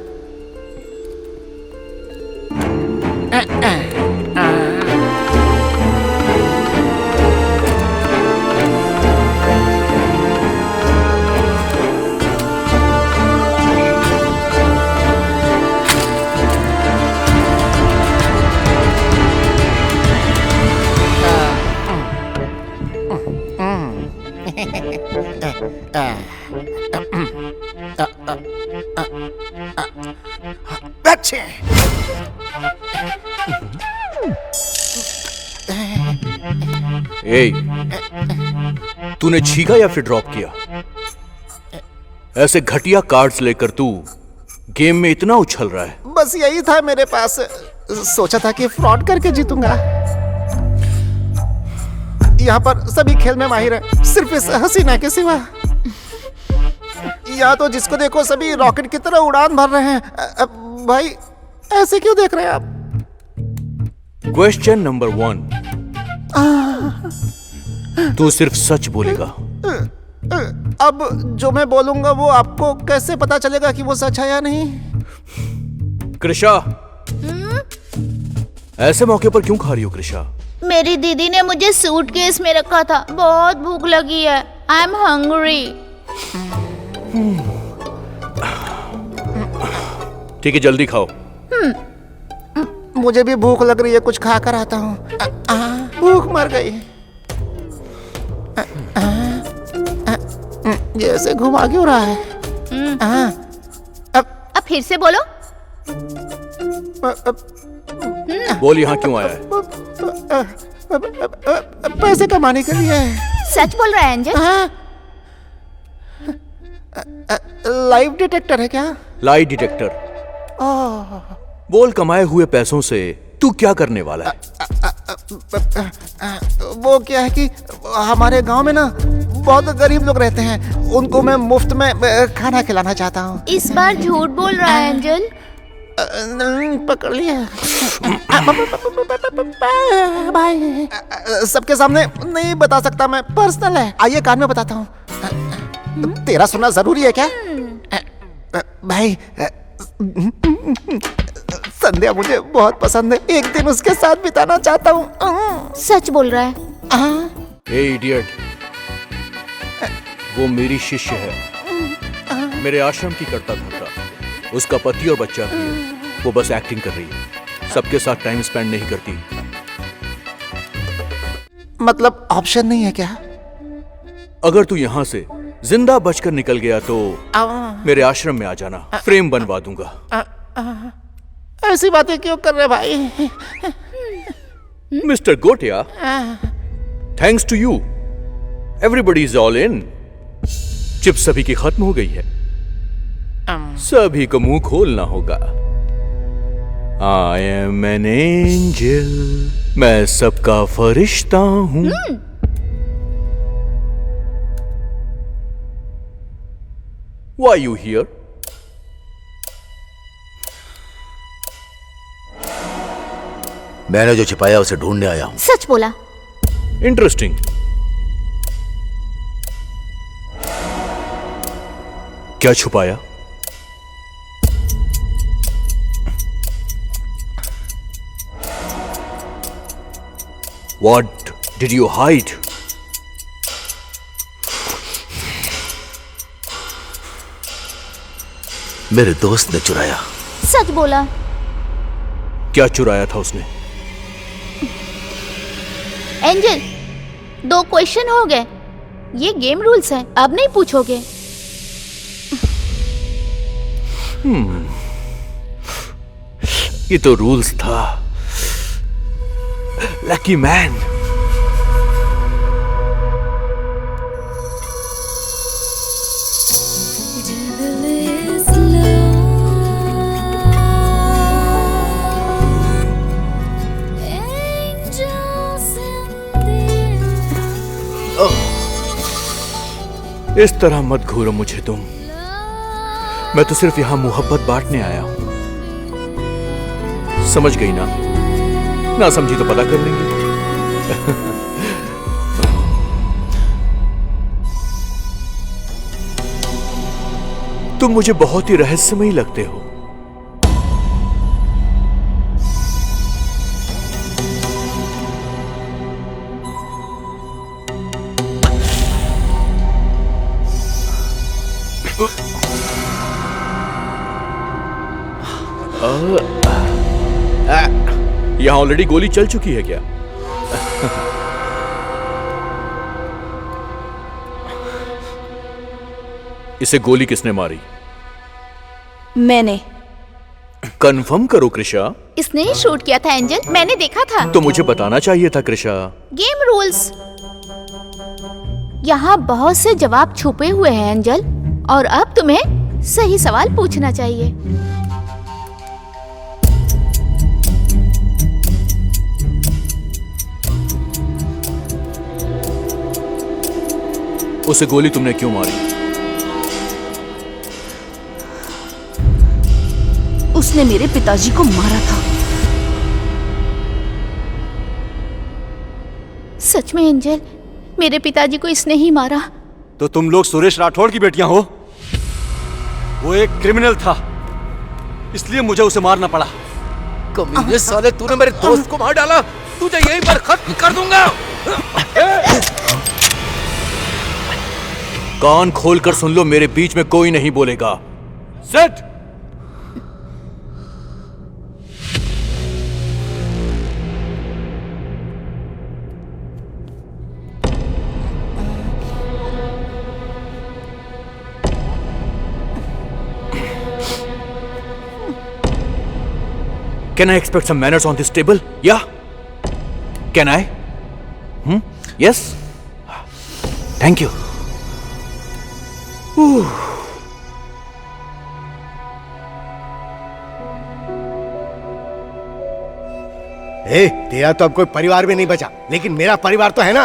तूने छीका या फिर ड्रॉप किया? ऐसे घटिया कार्ड्स लेकर तू गेम में इतना उछल रहा है। बस यही था मेरे पास, सोचा था कि फ्रॉड करके जीतूंगा। यहाँ पर सभी खेल में माहिर है, सिर्फ इस हसीना के सिवा। यहाँ तो जिसको देखो सभी रॉकेट की तरह उड़ान भर रहे हैं। भाई ऐसे क्यों देख रहे हैं आप? क्वेश्चन नंबर 1, तू सिर्फ सच बोलेगा। अब जो मैं बोलूंगा वो आपको कैसे पता चलेगा कि वो सच है या नहीं? कृषा, ऐसे मौके पर क्यों खा रही हो कृषा? मेरी दीदी ने मुझे सूटकेस में रखा था, बहुत भूख लगी है। I am hungry. ठीक है, जल्दी खाओ। मुझे भी भूख लग रही है, कुछ खा कर आता हूँ। भूख मर गई। ये ऐसे घुमा क्यों रहा है? अब फिर से बोलो। बोल, यहाँ क्यों आया है? पैसे कमाने के लिए। सच बोल रहा है एंजल? लाइव डिटेक्टर है क्या? Lie detector. बोल, कमाए हुए पैसों से तू क्या करने वाला है? वो क्या है कि हमारे गांव में ना बहुत गरीब लोग रहते हैं, उनको मैं मुफ्त में खाना खिलाना चाहता हूँ। इस बार झूठ बोल रहा है एंजल। पकड़ लिया भाई। सबके सामने नहीं बता सकता मैं, पर्सनल है। आइए कान में बताता हूँ। तेरा सुनना जरूरी है क्या? भाई संध्या मुझे बहुत पसंद है, एक दिन उसके साथ बिताना चाहता हूँ। सच बोल रहा है? ए इडियट, वो मेरी शिष्य है, मेरे आश्रम की करता धरता। उसका पति और बच्चा भी है। वो बस एक्टिंग कर रही है, सबके साथ टाइम स्पेंड नहीं करती। मतलब ऑप्शन नहीं है क्या? अगर तू यहाँ से जिंदा बचकर निकल गया तो मेरे आश्रम में आ जाना, फ्रेम बनवा दूंगा। ऐसी बातें क्यों कर रहे भाई? Mister Gotiya, thanks to you everybody is all in. Chip सभी की खत्म हो गई है। सभी को मुंह खोलना होगा। आई एम एन एंजल, मैं सबका फरिश्ता हूं। Why you here? मैंने जो छिपाया उसे ढूंढने आया हूं। सच बोला। इंटरेस्टिंग। क्या छुपाया? What did you hide? मेरे दोस्त ने चुराया। सच बोला। क्या चुराया था उसने? एंजल, 2 क्वेश्चन हो गए। ये गेम रूल्स हैं, अब नहीं पूछोगे। ये तो रूल्स था। Lucky man. इस तरह मत घूरो मुझे तुम। मैं तो सिर्फ यहां मोहब्बत बांटने आया हूं। समझ गई ना? ना समझी तो पता कर लेंगे। तुम मुझे बहुत ही रहस्यमयी लगते हो। यहां ऑलरेडी गोली चल चुकी है क्या? इसे गोली किसने मारी? मैंने। कंफर्म करो कृषा। इसने ही शूट किया था एंजल, मैंने देखा था। तो मुझे बताना चाहिए था कृषा। Game rules. यहाँ बहुत से जवाब छुपे हुए हैं एंजल, और अब तुम्हें सही सवाल पूछना चाहिए। उसे गोली तुमने क्यों मारी? उसने मेरे पिताजी को मारा था। सच में एंजल, मेरे पिताजी को इसने ही मारा। तो तुम लोग सुरेश राठौड़ की बेटियां हो? वो एक क्रिमिनल था, इसलिए मुझे उसे मारना पड़ा। कमीने साले, तूने मेरे दोस्त को मार डाला। तुझे यहीं पर खत्म कर दूंगा। कान खोलकर सुन लो, मेरे बीच में कोई नहीं बोलेगा। Set. Can I expect some manners on this table? Yeah? Can I? Yes? Thank you. तेरा तो अब कोई परिवार भी नहीं बचा, लेकिन मेरा परिवार तो है ना।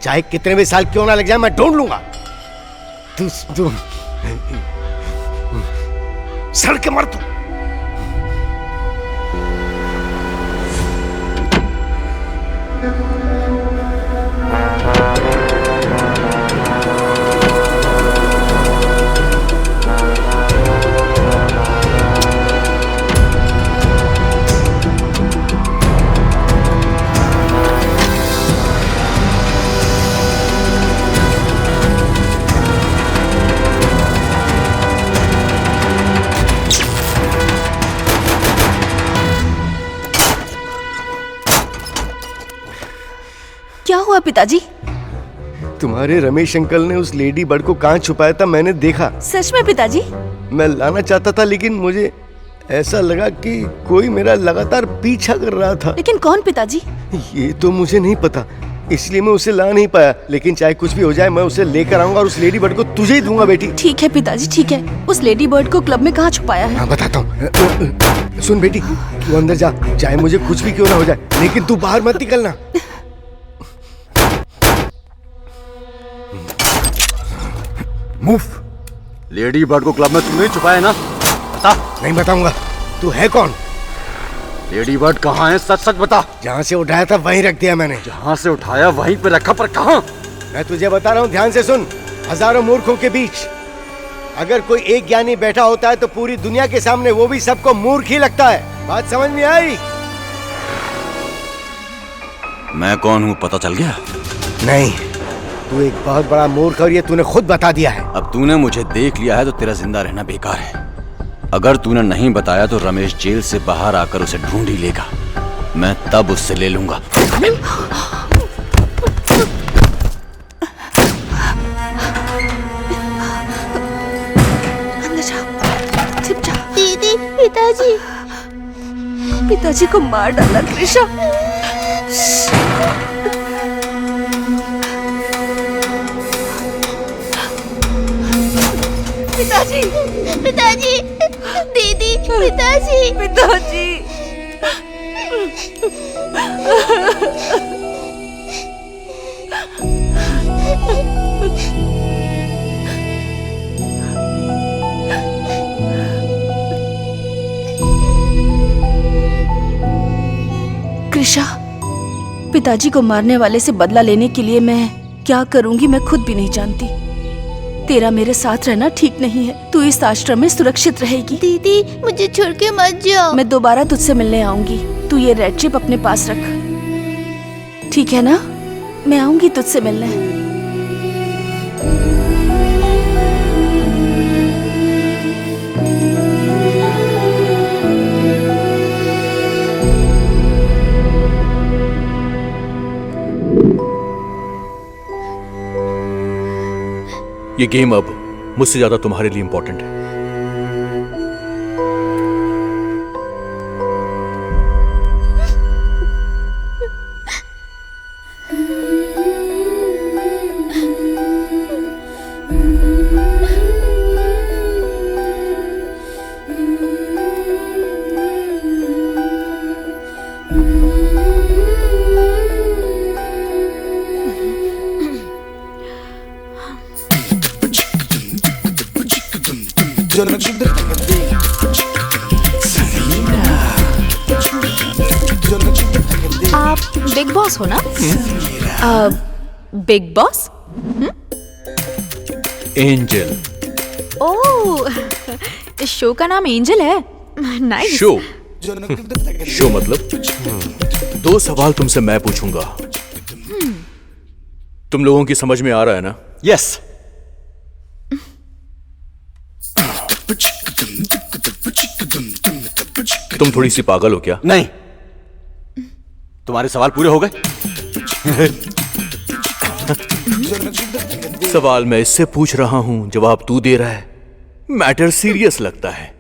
चाहे कितने भी साल क्यों ना लग जाए, मैं ढूंढ लूंगा। तू सड़ के मर तू। क्या हुआ पिताजी? तुम्हारे रमेश अंकल ने उस लेडी बर्ड को कहाँ छुपाया था, मैंने देखा। सच में पिताजी? मैं लाना चाहता था, लेकिन मुझे ऐसा लगा कि कोई मेरा लगातार पीछा कर रहा था। लेकिन कौन पिताजी? ये तो मुझे नहीं पता। इसलिए मैं उसे ला नहीं पाया, लेकिन चाहे कुछ भी हो जाए मैं उसे लेकर आऊंगा और उस लेडी बर्ड को तुझे ही दूंगा बेटी। ठीक है पिताजी, ठीक है। उस लेडी बर्ड को क्लब में कहाँ छुपाया है? हाँ बताता हूँ। सुन बेटी, तू अंदर जा, चाहे मुझे कुछ भी क्यों ना हो जाए, लेकिन तू बाहर मत निकलना। मूव। लेडी बर्ड को क्लब में तुमने ही छुपाया ना? बता। नहीं बताऊंगा। तू है कौन? लेडी बर्ड कहाँ है, सच सच बता। जहाँ से उठाया था वहीं रख दिया मैंने। जहाँ से उठाया वहीं पे रखा, पर कहाँ? मैं तुझे बता रहा हूँ, ध्यान से सुन। हजारों मूर्खों के बीच अगर कोई एक ज्ञानी बैठा होता है तो पूरी दुनिया के सामने वो भी सबको मूर्ख ही लगता है। बात समझ में आई? मैं कौन हूँ पता चल गया? नहीं, तू एक बहुत बड़ा मूर्ख, और ये तूने खुद बता दिया है। अब तूने मुझे देख लिया है तो तेरा जिंदा रहना बेकार है। अगर तूने नहीं बताया तो रमेश जेल से बाहर आकर उसे ढूंढ ही लेगा। मैं तब उससे ले लूंगा। अंदर जाओ, छिप जाओ। दीदी, पिताजी। पिताजी को मार डाला कृषा। पिताजी, पिताजी, दीदी, पिताजी, पिताजी। कृषा, पिताजी को मारने वाले से बदला लेने के लिए मैं क्या करूंगी मैं खुद भी नहीं जानती। तेरा मेरे साथ रहना ठीक नहीं है। तू इस आश्रम में सुरक्षित रहेगी। दीदी, मुझे छोड़ के मत जाओ। मैं दोबारा तुझसे मिलने आऊंगी। तू ये रेड चिप अपने पास रख, ठीक है ना? मैं आऊंगी तुझसे मिलने। ये गेम अब मुझसे ज्यादा तुम्हारे लिए इंपॉर्टेंट है। आप बिग बॉस हो ना? Big boss? एंजल। ओह, इस शो का नाम एंजल है। नाइस। शो? शो मतलब? 2 सवाल तुमसे मैं पूछूंगा। तुम लोगों की समझ में आ रहा है ना? यस। तुम थोड़ी सी पागल हो क्या? नहीं। तुम्हारे सवाल पूरे हो गए? सवाल मैं इससे पूछ रहा हूं, जवाब तू दे रहा है। मैटर सीरियस लगता है।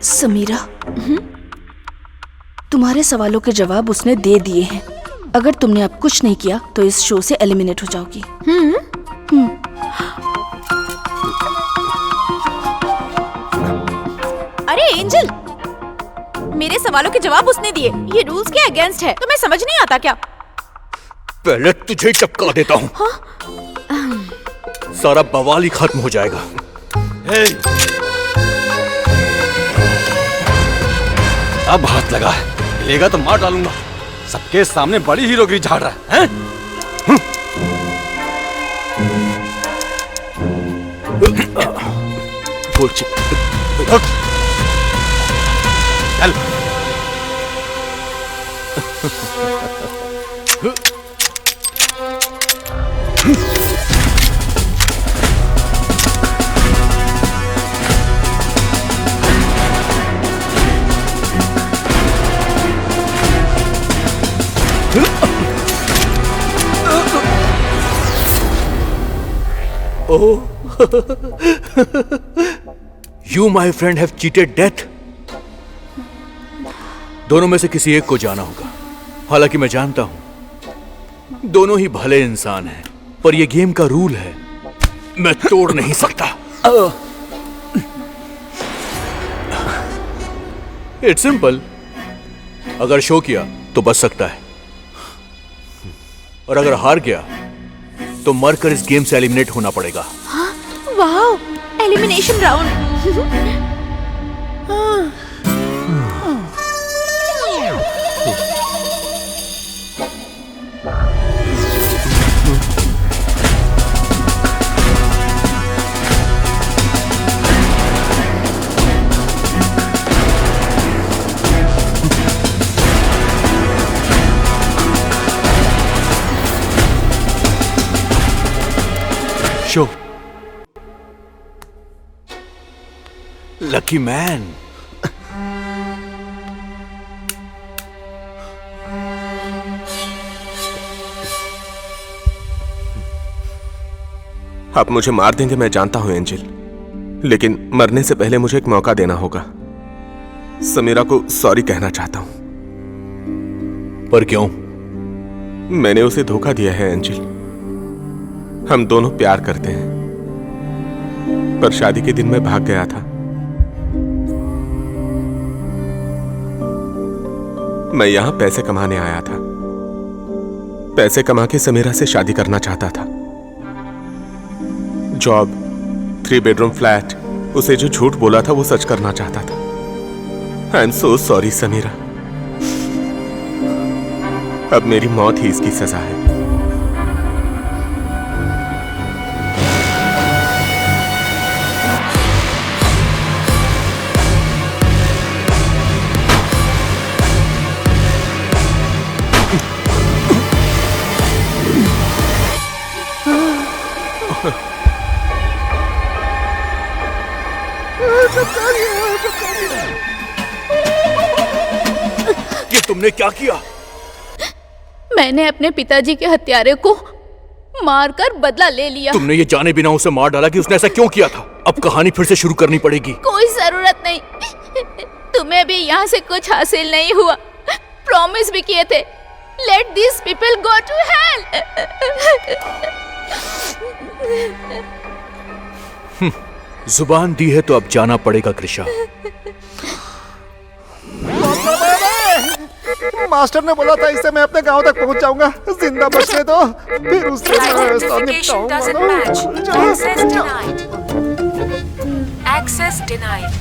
समीरा, तुम्हारे सवालों के जवाब उसने दे दिए हैं। अगर तुमने अब कुछ नहीं किया तो इस शो से एलिमिनेट हो जाओगी। अरे एंजल, मेरे सवालों के जवाब उसने दिए। ये रूल्स के अगेंस्ट है। तुम्हें समझ नहीं आता क्या? पहले तुझे टपका देता हूं। हाँ? सारा बवाल ही खत्म हो जाएगा। अब हाथ लगा है, लेगा तो मार डालूंगा। सबके सामने बड़ी हीरोगिरी झाड़ रहा है? चल। You, my friend, have cheated death. दोनों में से किसी एक को जाना होगा। हालांकि मैं जानता हूं दोनों ही भले इंसान हैं, पर यह गेम का रूल है, मैं तोड़ नहीं सकता। It's simple. अगर शो किया तो बच सकता है, और अगर हार गया तो मरकर इस गेम से एलिमिनेट होना पड़ेगा। Wow, elimination round. Show. Lucky man. आप मुझे मार देंगे, मैं जानता हूं एंजल, लेकिन मरने से पहले मुझे एक मौका देना होगा। समीरा को सॉरी कहना चाहता हूं। पर क्यों? मैंने उसे धोखा दिया है एंजल। हम दोनों प्यार करते हैं, पर शादी के दिन मैं भाग गया था। मैं यहां पैसे कमाने आया था। पैसे कमा के समीरा से शादी करना चाहता था। जॉब, 3 बेडरूम फ्लैट, उसे जो झूठ बोला था वो सच करना चाहता था। I am so sorry Sameera. अब मेरी मौत ही इसकी सजा है। ये तुमने क्या किया? मैंने अपने पिताजी के हत्यारे को मारकर बदला ले लिया। तुमने ये जाने बिना उसे मार डाला कि उसने ऐसा क्यों किया था? अब कहानी फिर से शुरू करनी पड़ेगी। कोई जरूरत नहीं। तुम्हें भी यहाँ से कुछ हासिल नहीं हुआ। प्रॉमिस भी किए थे। Let this people go to hell. जुबान दी है तो अब जाना पड़ेगा कृषा। मास्टर ने बोला था इससे मैं अपने गांव तक पहुंच जाऊंगा। जिंदा बचने दो, फिर उससे Identification doesn't match. Access denied. Access denied.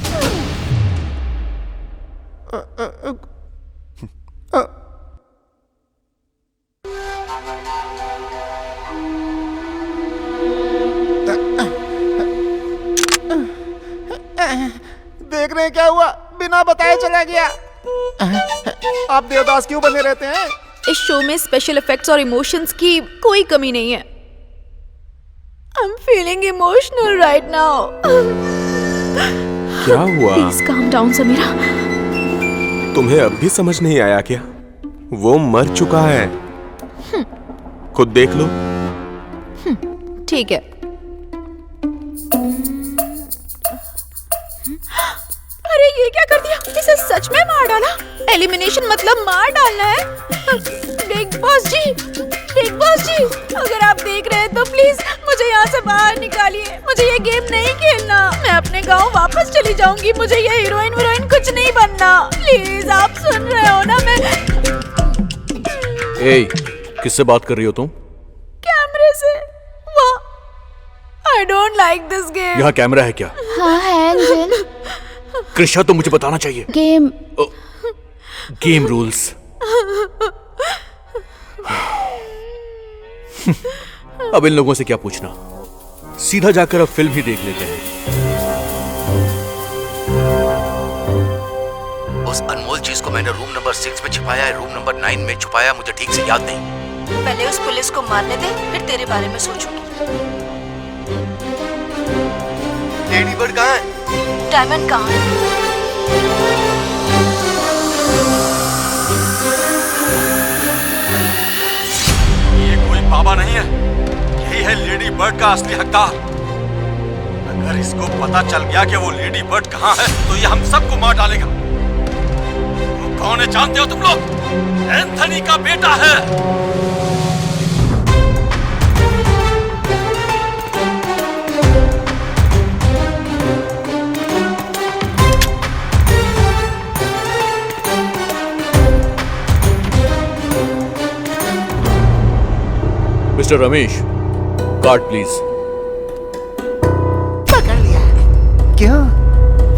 देख रहे हैं क्या हुआ? बिना बताए चला गया। आप देवदास क्यों बने रहते हैं? इस शो में स्पेशल इफेक्ट्स और इमोशंस की कोई कमी नहीं है। I'm feeling emotional right now. क्या हुआ? Please calm down, Samira. तुम्हें अब भी समझ नहीं आया क्या? वो मर चुका है। खुद देख लो। ठीक है। अरे ये क्या कर दिया? इसे सच में मार डाला? एलिमिनेशन मतलब मार डालना है? बिग बॉस जी, बिग बॉस जी, अगर आप देख रहे हैं तो प्लीज मुझे यहाँ से बाहर निकालिए। मुझे ये गेम नहीं खेलना। मैं अपने गांव वापस चली जाऊंगी। मुझे ये हीरोइन कुछ नहीं बनना। प्लीज आप सुन रहे हो ना? मैं किससे बात कर रही हो तुम? कैमरे से। वाह, I don't like this game. यहाँ कैमरा है क्या? हाँ है एंजल। कृषा तो मुझे बताना चाहिए। Game rules. अब इन लोगों से क्या पूछना, सीधा जाकर अब फिल्म ही देख लेते हैं। उस अनमोल चीज को मैंने रूम नंबर 6 में छिपाया है, रूम नंबर 9 में छुपाया, मुझे ठीक से याद नहीं। पहले उस पुलिस को मारने दे, फिर तेरे बारे में सोचूंगी। लेडी बर्ड कहाँ है? डायमंड कहाँ है? जुआ नहीं है, यही है लेडी बर्ड का असली हकदार। अगर इसको पता चल गया कि वो लेडी बर्ड कहाँ है तो ये हम सबको मार डालेगा। वो कौन है जानते हो तुम लोग? एंथनी का बेटा है। Mister Ramesh, card please. पकड़ लिया। क्यों?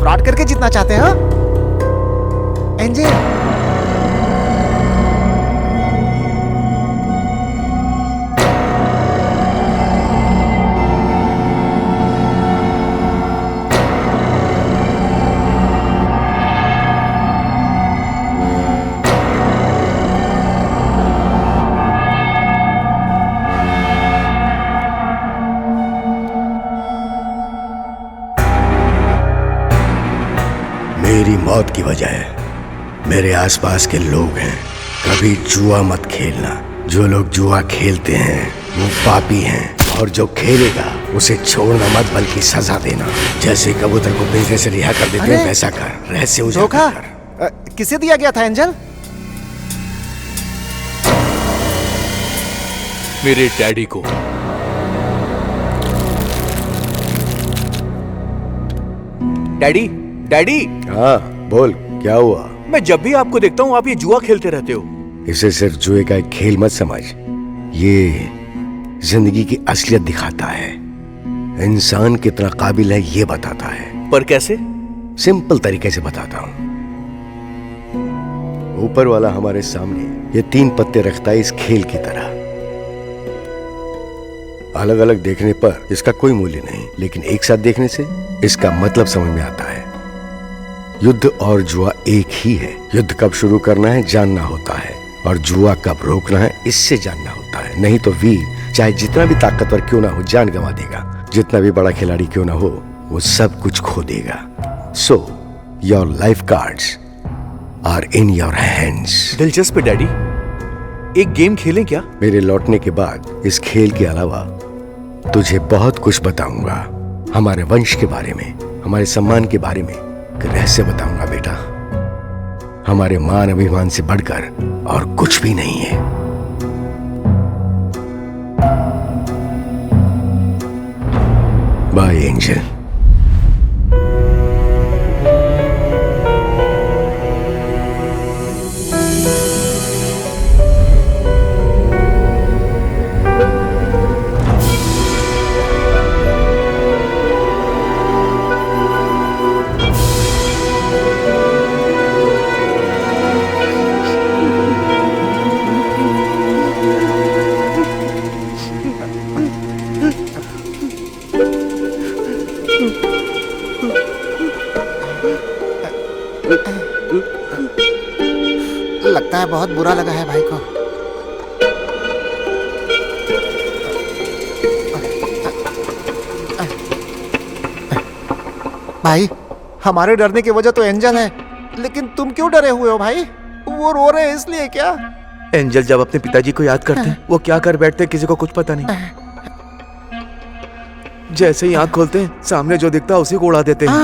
फ्रॉड करके जीतना चाहते हो? एंजल, मेरी मौत की वजह मेरे आसपास के लोग हैं। कभी जुआ मत खेलना। जो लोग जुआ खेलते हैं वो पापी हैं, और जो खेलेगा उसे छोड़ना मत बल्कि सजा देना। जैसे कबूतर को पिंजरे से रिहा कर देते हैं वैसा कर। रहस्य उजागर कर। किसे दिया गया था एंजल? मेरे डैडी को। Daddy, daddy. हाँ बोल, क्या हुआ? मैं जब भी आपको देखता हूँ आप ये जुआ खेलते रहते हो। इसे सिर्फ जुए का एक खेल मत समझ, ये जिंदगी की असलियत दिखाता है। इंसान कितना काबिल है ये बताता है। पर कैसे? सिंपल तरीके से बताता हूँ। ऊपर वाला हमारे सामने ये 3 पत्ते रखता है इस खेल की तरह। अलग अलग देखने पर इसका कोई मूल्य नहीं, लेकिन एक साथ देखने से इसका मतलब समझ में आता है। युद्ध और जुआ एक ही है। युद्ध कब शुरू करना है जानना होता है, और जुआ कब रोकना है इससे जानना होता है। नहीं तो वीर चाहे जितना भी ताकतवर क्यों ना हो जान गंवा देगा। जितना भी बड़ा खिलाड़ी क्यों ना हो वो सब कुछ खो देगा। So your life cards are in your hands. दिलचस्प है डैडी, एक गेम खेलें क्या? मेरे लौटने के बाद इस खेल के अलावा तुझे बहुत कुछ बताऊंगा। हमारे वंश के बारे में, हमारे सम्मान के बारे में रहस्य बताऊंगा बेटा। हमारे मान अभिमान से बढ़कर और कुछ भी नहीं है। Bye Angel. लगता है बहुत बुरा लगा है भाई को। भाई, हमारे डरने की वजह तो एंजल है, लेकिन तुम क्यों डरे हुए हो भाई? वो रो रहे हैं इसलिए क्या? एंजल जब अपने पिताजी को याद करते हैं वो क्या कर बैठते हैं किसी को कुछ पता नहीं। जैसे ही आंख खोलते हैं सामने जो दिखता है उसी को उड़ा देते हैं।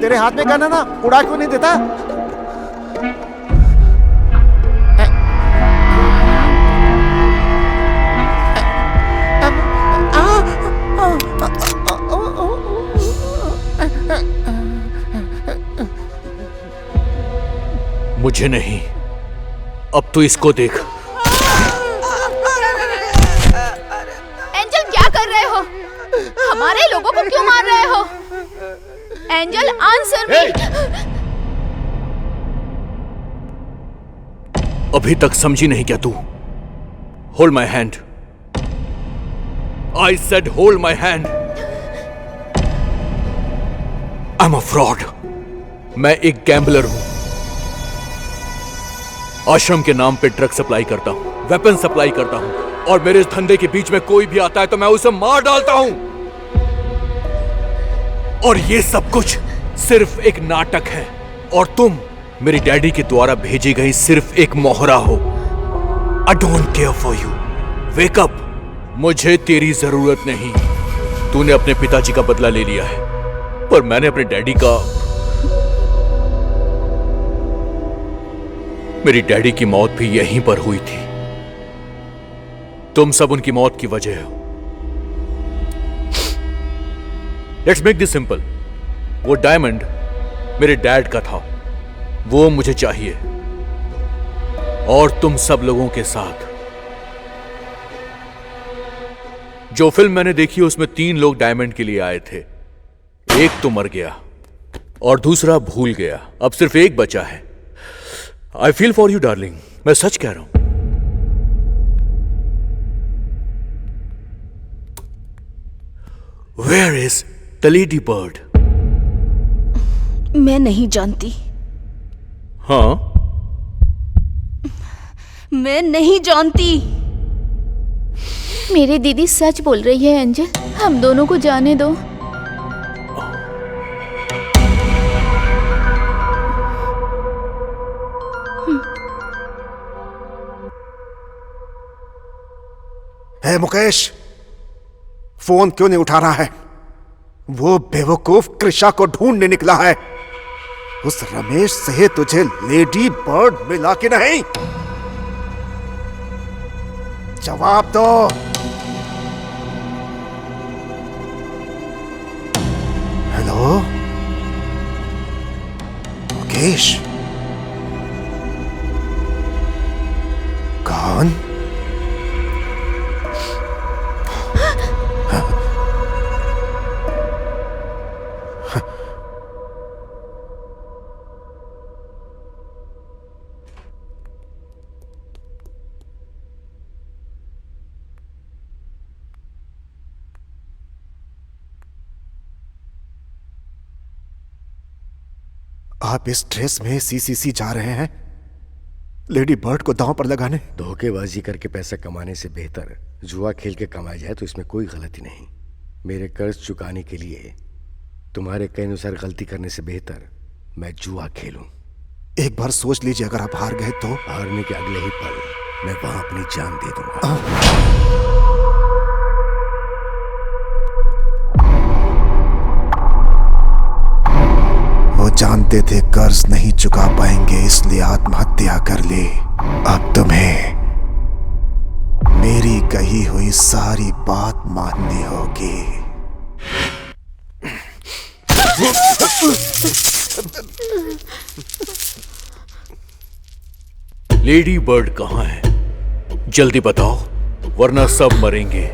तेरे हाथ में गन है ना, उड़ा क्यों नहीं देता? मुझे नहीं, अब तो इसको देख। एंजल क्या कर रहे हो? हमारे लोगों को क्यों मार रहे हो? Angel answer me. अभी तक समझी नहीं क्या तू? Hold my hand. I said hold my hand. I am a fraud. मैं एक गैम्बलर हूं। आश्रम के नाम पे ड्रग सप्लाई करता हूं, वेपन सप्लाई करता हूं, और मेरे इस धंधे के बीच में कोई भी आता है तो मैं उसे मार डालता हूं। और ये सब कुछ सिर्फ एक नाटक है, और तुम मेरी डैडी के द्वारा भेजी गई सिर्फ एक मोहरा हो। I don't care for you. Wake up. मुझे तेरी जरूरत नहीं। तूने अपने पिताजी का बदला ले लिया है, पर मैंने अपने डैडी का। मेरी डैडी की मौत भी यहीं पर हुई थी। तुम सब उनकी मौत की वजह हो। Let's make this simple. वो डायमंड मेरे डैड का था, वो मुझे चाहिए। और तुम सब लोगों के साथ। जो फिल्म मैंने देखी उसमें 3 लोग डायमंड के लिए आए थे। एक तो मर गया और दूसरा भूल गया। अब सिर्फ एक बचा है। I feel for you darling. मैं सच कह रहा हूं। Where is the lady bird? मैं नहीं जानती। हाँ, मैं नहीं जानती। मेरी दीदी सच बोल रही है एंजल, हम दोनों को जाने दो। है मुकेश, फोन क्यों नहीं उठा रहा है? वो बेवकूफ कृषा को ढूंढने निकला है। उस रमेश से तुझे लेडी बर्ड मिला कि नहीं? जवाब दो। हेलो मुकेश, कौन? आप इस ड्रेस में सीसीसी जा रहे हैं लेडी बर्ड को दांव पर लगाने? धोखेबाजी करके पैसा कमाने से बेहतर जुआ खेल के कमाया जाए तो इसमें कोई गलती नहीं। मेरे कर्ज चुकाने के लिए तुम्हारे कहे अनुसार गलती करने से बेहतर मैं जुआ खेलूं। एक बार सोच लीजिए, अगर आप हार गए तो? हारने के अगले ही पल मैं वहां अपनी जान दे दूंगा। वो जानते थे कर्ज नहीं चुका पाएंगे, इसलिए आत्महत्या कर ली। अब तुम्हें मेरी कही हुई सारी बात माननी होगी। लेडी बर्ड कहां है? जल्दी बताओ, वरना सब मरेंगे।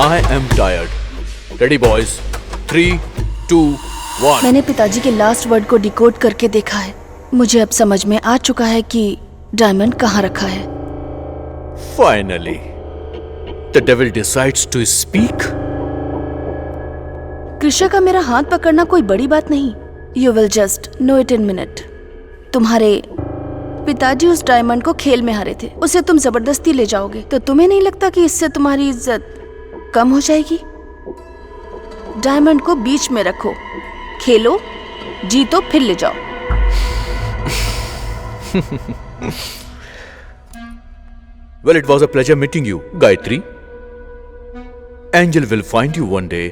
I am tired. Ready boys? 3, 2, 1. मैंने पिताजी के लास्ट वर्ड को डिकोड करके देखा है। मुझे अब समझ में आ चुका है कि डायमंड कहाँ रखा है। Finally, the devil decides to speak. Krisha का मेरा हाथ पकड़ना कोई बड़ी बात नहीं। You will just know it in minute. तुम्हारे पिताजी उस डायमंड को खेल में हारे थे, उसे तुम जबरदस्ती ले जाओगे, तो तुम्हें नहीं लगता कि इससे तुम्हारी इज्जत कम हो जाएगी? डायमंड को बीच में रखो, खेलो, जीतो, फिर ले जाओ। Well, it was a pleasure meeting you, Gayatri. Angel will find you one day.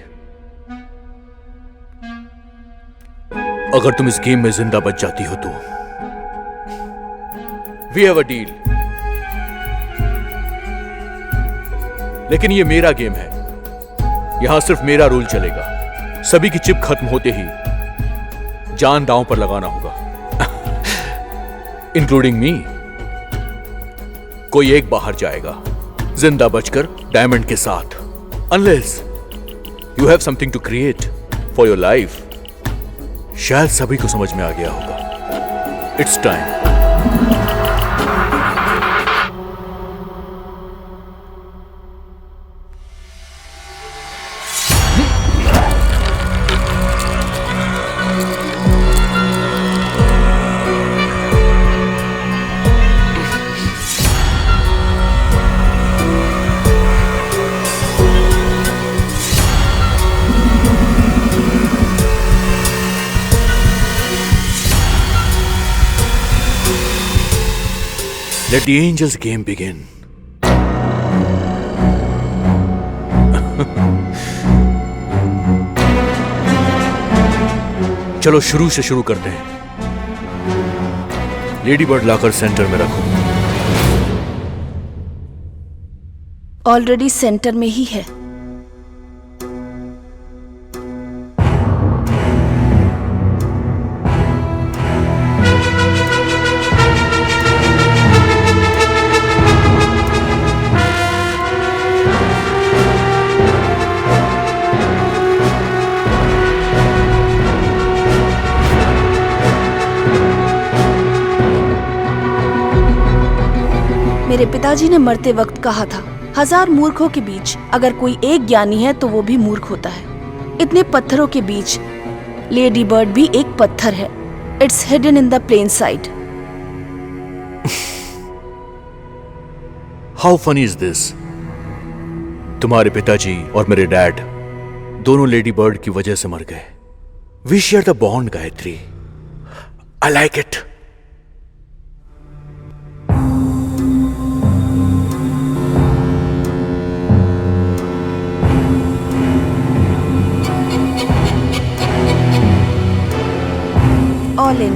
अगर तुम इस गेम में जिंदा बच जाती हो तो We have a deal. लेकिन ये मेरा गेम है, यहां सिर्फ मेरा रूल चलेगा। सभी की चिप खत्म होते ही जान दांव पर लगाना होगा, इंक्लूडिंग मी। कोई एक बाहर जाएगा जिंदा बचकर डायमंड के साथ, unless you have something to create for your life. शायद सभी को समझ में आ गया होगा। It's time. Let the angels game begin. चलो शुरू से शुरू करते हैं। लेडी बर्ड लाकर सेंटर में रखो। ऑलरेडी सेंटर में ही है। मेरे पिताजी ने मरते वक्त कहा था, 1000 मूर्खों के बीच अगर कोई एक ज्ञानी है तो वो भी मूर्ख होता है। इतने पत्थरों के बीच लेडी बर्ड भी एक पत्थर है। It's hidden in the plain side. How funny is this? तुम्हारे पिताजी और मेरे डैड दोनों लेडी बर्ड की वजह से मर गए। We share the bond, Gayatri. I like it. All in.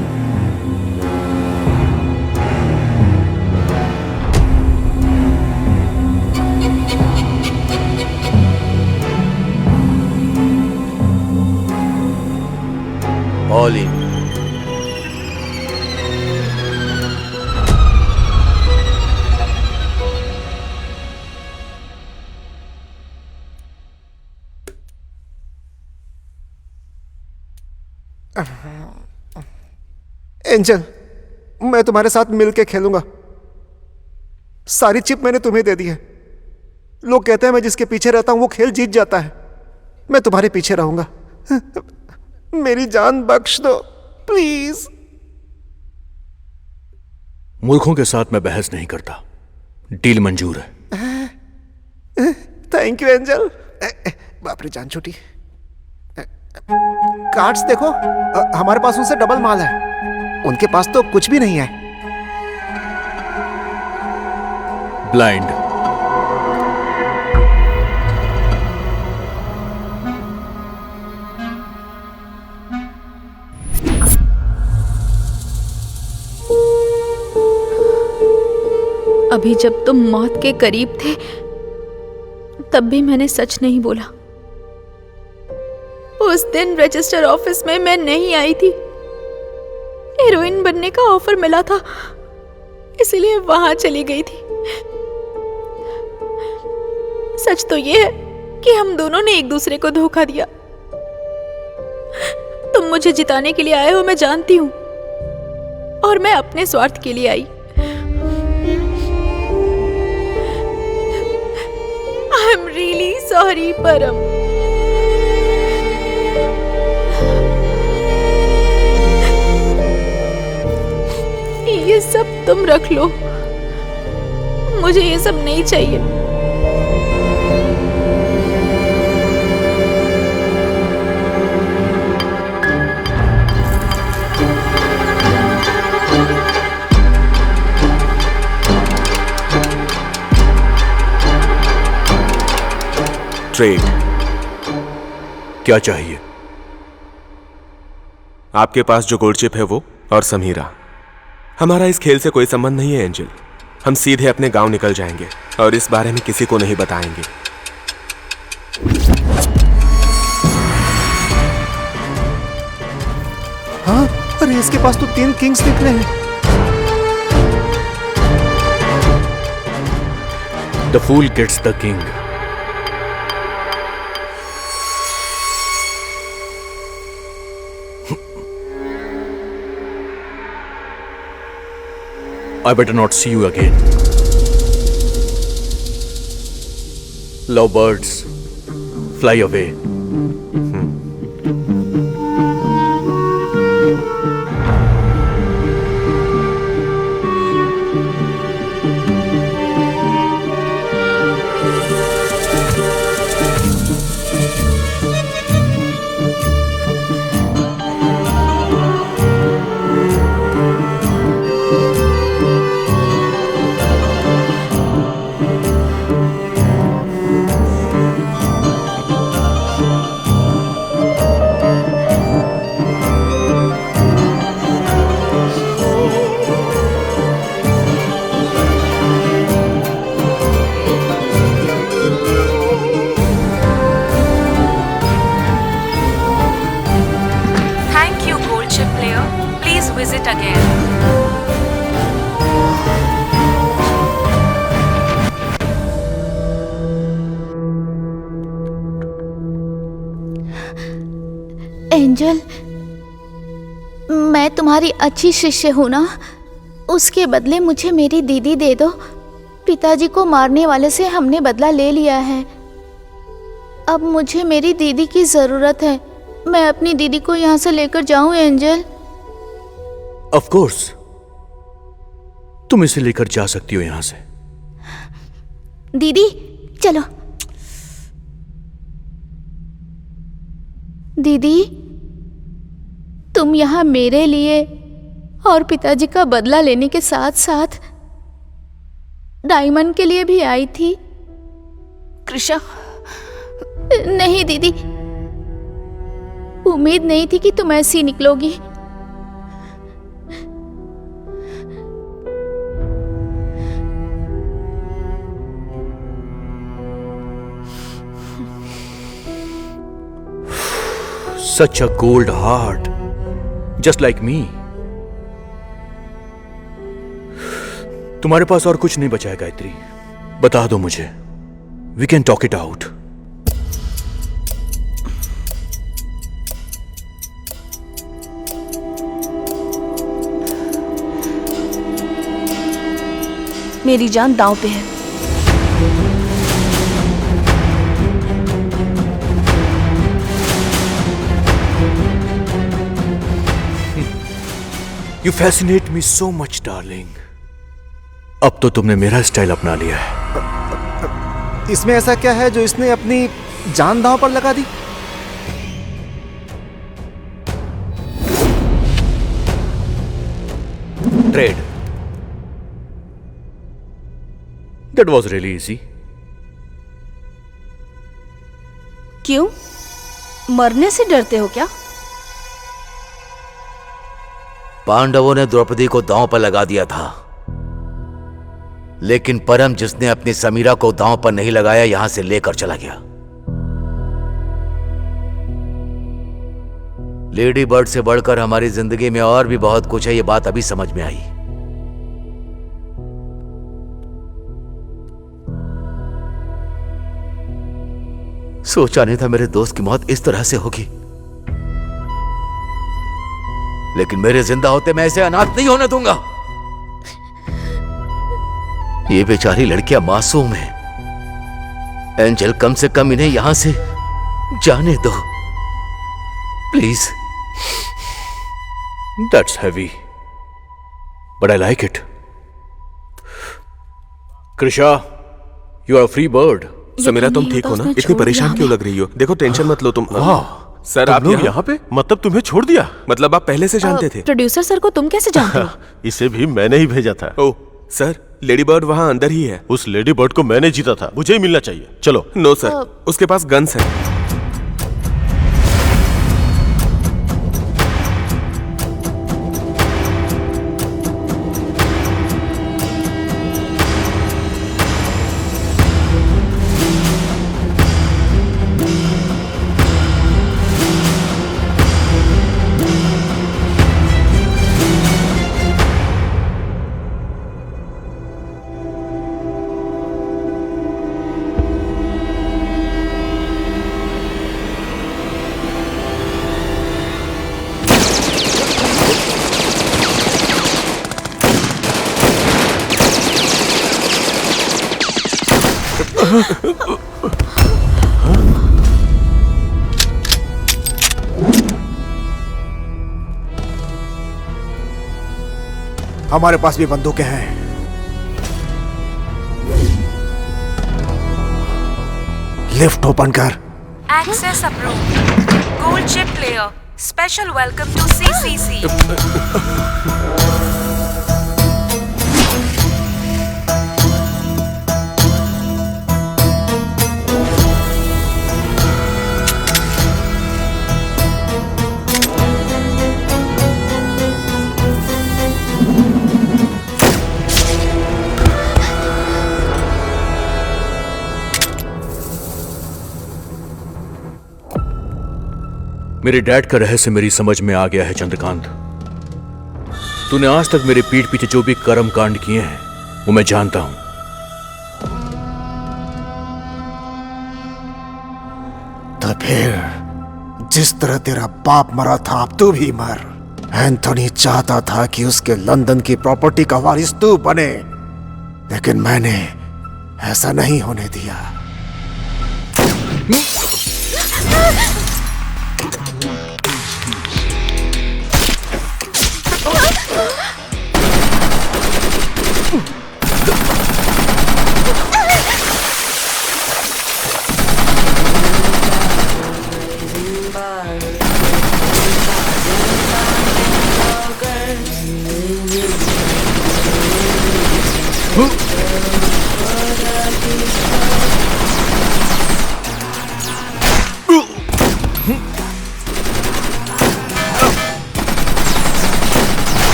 All in. Angel, मैं तुम्हारे साथ मिलके खेलूंगा। सारी चिप मैंने तुम्हें दे दी है। लोग कहते हैं मैं जिसके पीछे रहता हूं वो खेल जीत जाता है। मैं तुम्हारे पीछे रहूंगा। मेरी जान बख्श दो प्लीज। मूर्खों के साथ मैं बहस नहीं करता। डील मंजूर है। Thank you angel. बाप रे, जान छूटी। कार्ड्स देखो, हमारे पास उनसे डबल माल है। उनके पास तो कुछ भी नहीं है। ब्लाइंड। अभी जब तुम मौत के करीब थे तब भी मैंने सच नहीं बोला। उस दिन रजिस्टर ऑफिस में मैं नहीं आई थी। हीरोइन बनने का ऑफर मिला था, इसलिए वहां चली गई थी। सच तो ये है कि हम दोनों ने एक दूसरे को धोखा दिया। तुम मुझे जिताने के लिए आए हो, मैं जानती हूं, और मैं अपने स्वार्थ के लिए आई। आई एम रियली सॉरी परम। ये सब तुम रख लो, मुझे ये सब नहीं चाहिए। ट्रेड। क्या चाहिए? आपके पास जो गोल्ड चिप है वो, और समीरा। हमारा इस खेल से कोई संबंध नहीं है एंजल। हम सीधे अपने गांव निकल जाएंगे और इस बारे में किसी को नहीं बताएंगे। हाँ, अरे इसके पास तो 3 किंग्स निकले हैं। The fool gets the king. I better not see you again. Love birds, fly away. Angel, मैं तुम्हारी अच्छी शिष्य हूँ ना, उसके बदले मुझे मेरी दीदी दे दो। पिताजी को मारने वाले से हमने बदला ले लिया है, अब मुझे मेरी दीदी की जरूरत है। मैं अपनी दीदी को यहाँ से लेकर जाऊं एंजल? ऑफ कोर्स, तुम इसे लेकर जा सकती हो यहाँ से। दीदी चलो। दीदी, तुम यहाँ मेरे लिए और पिताजी का बदला लेने के साथ साथ डायमंड के लिए भी आई थी। कृषा, नहीं दीदी, उम्मीद नहीं थी कि तुम ऐसी निकलोगी। Such a cold heart, just like me. तुम्हारे पास और कुछ नहीं बचा है गायत्री, बता दो मुझे। We can talk it out. मेरी जान दांव पे है। You fascinate me so much, darling. अब तो तुमने मेरा स्टाइल अपना लिया है। इसमें ऐसा क्या है जो इसने अपनी जान दांव पर लगा दी? Trade. That was really easy. क्यों? मरने से डरते हो क्या? पांडवों ने द्रौपदी को दांव पर लगा दिया था, लेकिन परम जिसने अपनी समीरा को दांव पर नहीं लगाया यहां से लेकर चला गया। लेडी बर्ड से बढ़कर हमारी जिंदगी में और भी बहुत कुछ है, ये बात अभी समझ में आई। सोचा नहीं था मेरे दोस्त की मौत इस तरह से होगी, लेकिन मेरे जिंदा होते मैं ऐसे अनाथ नहीं होने दूंगा। ये बेचारी लड़कियां मासूम है। एंजल, कम से कम इन्हें यहां से जाने दो please. That's heavy, but I like it. Krisha, you are a free bird. Sameera, तुम ठीक हो ना? इतनी परेशान क्यों लग रही हो? देखो, टेंशन मत लो तुम। सर, आप लोग यहाँ पे? मतलब तुम्हें छोड़ दिया? मतलब आप पहले से जानते थे? प्रोड्यूसर सर को तुम कैसे जानते हो? इसे भी मैंने ही भेजा था। ओह सर, लेडी बर्ड वहाँ अंदर ही है। उस लेडी बर्ड को मैंने जीता था, मुझे ही मिलना चाहिए। चलो। नो सर, उसके पास गन्स है। हमारे पास भी बंदूकें हैं। लिफ्ट ओपन कर। Access approved. Gold chip player. Special welcome to CCC. मेरे डैड का रहस्य मेरी समझ में आ गया है चंद्रकांत। तूने आज तक मेरे पीठ पीछे जो भी कर्म कांड किए हैं वो मैं जानता हूं। तो फिर जिस तरह तेरा बाप मरा था अब तू भी मर। एंथोनी चाहता था कि उसके लंदन की प्रॉपर्टी का वारिस तू बने, लेकिन मैंने ऐसा नहीं होने दिया।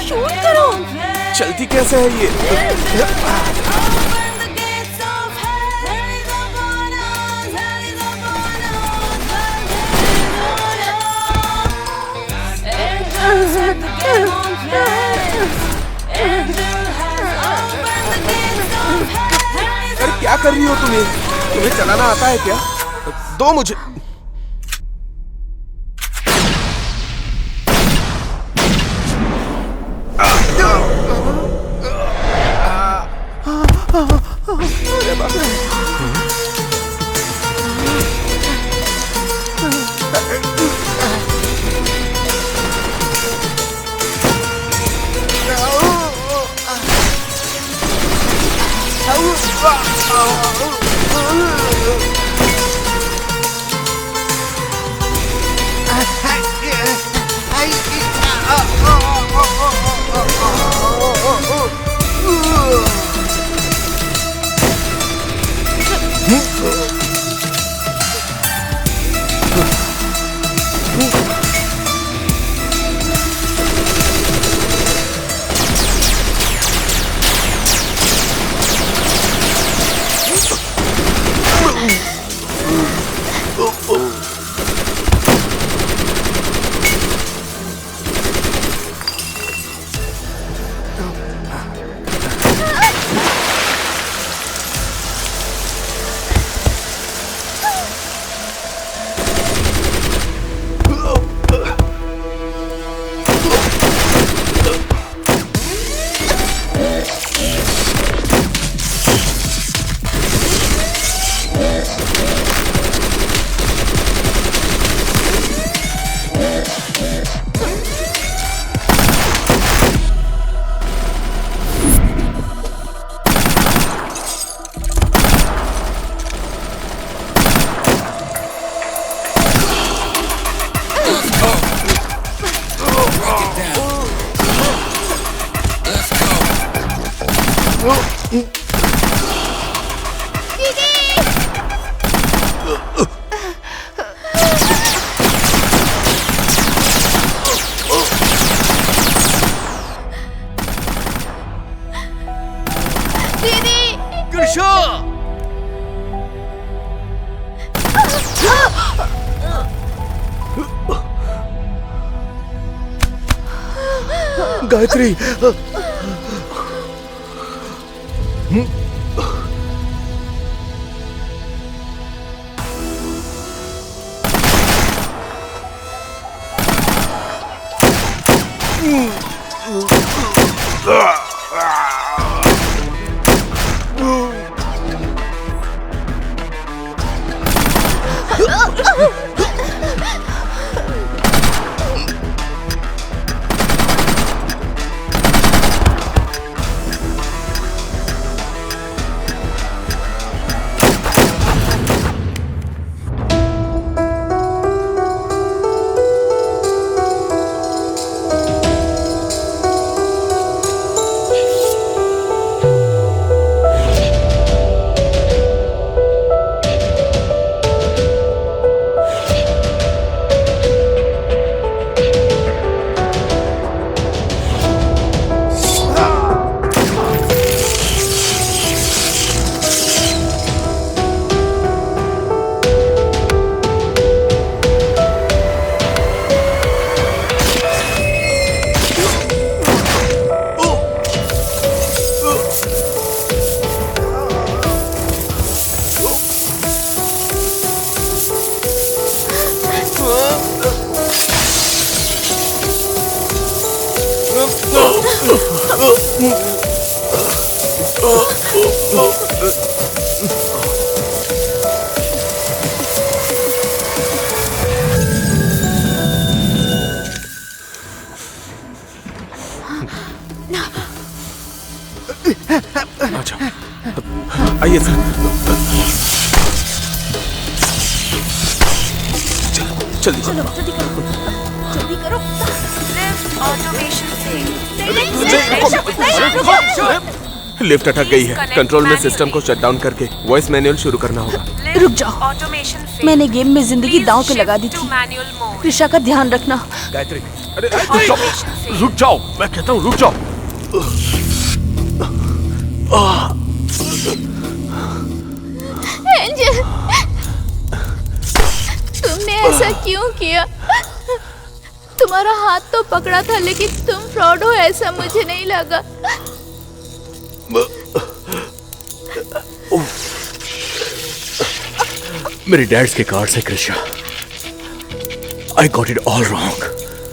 शूट करो। चलती कैसे है ये? अरे क्या कर रही हो तुम्हें? तुम्हें चलाना आता है क्या? दो मुझे। गायत्री, अच्छा आइए सर। जल्दी चलो जल्दी करो, जल्दी करो। लिफ्ट अटक गई है। कंट्रोल में सिस्टम को शट डाउन करके वॉइस मैनुअल शुरू करना होगा। रुक जाओ, मैंने गेम में जिंदगी दांव पे लगा दी थी। कृषा का ध्यान रखना। गायत्री, अरे रुक जाओ, मैं कहता हूँ रुक जाओ। एंजल, तुमने ऐसा क्यों किया? तुम्हारा हाथ तो पकड़ा था, लेकिन तुम फ्रॉड हो ऐसा मुझे नहीं लगा। मेरे डैड्स के कार्ड से Krisha. I got it all wrong.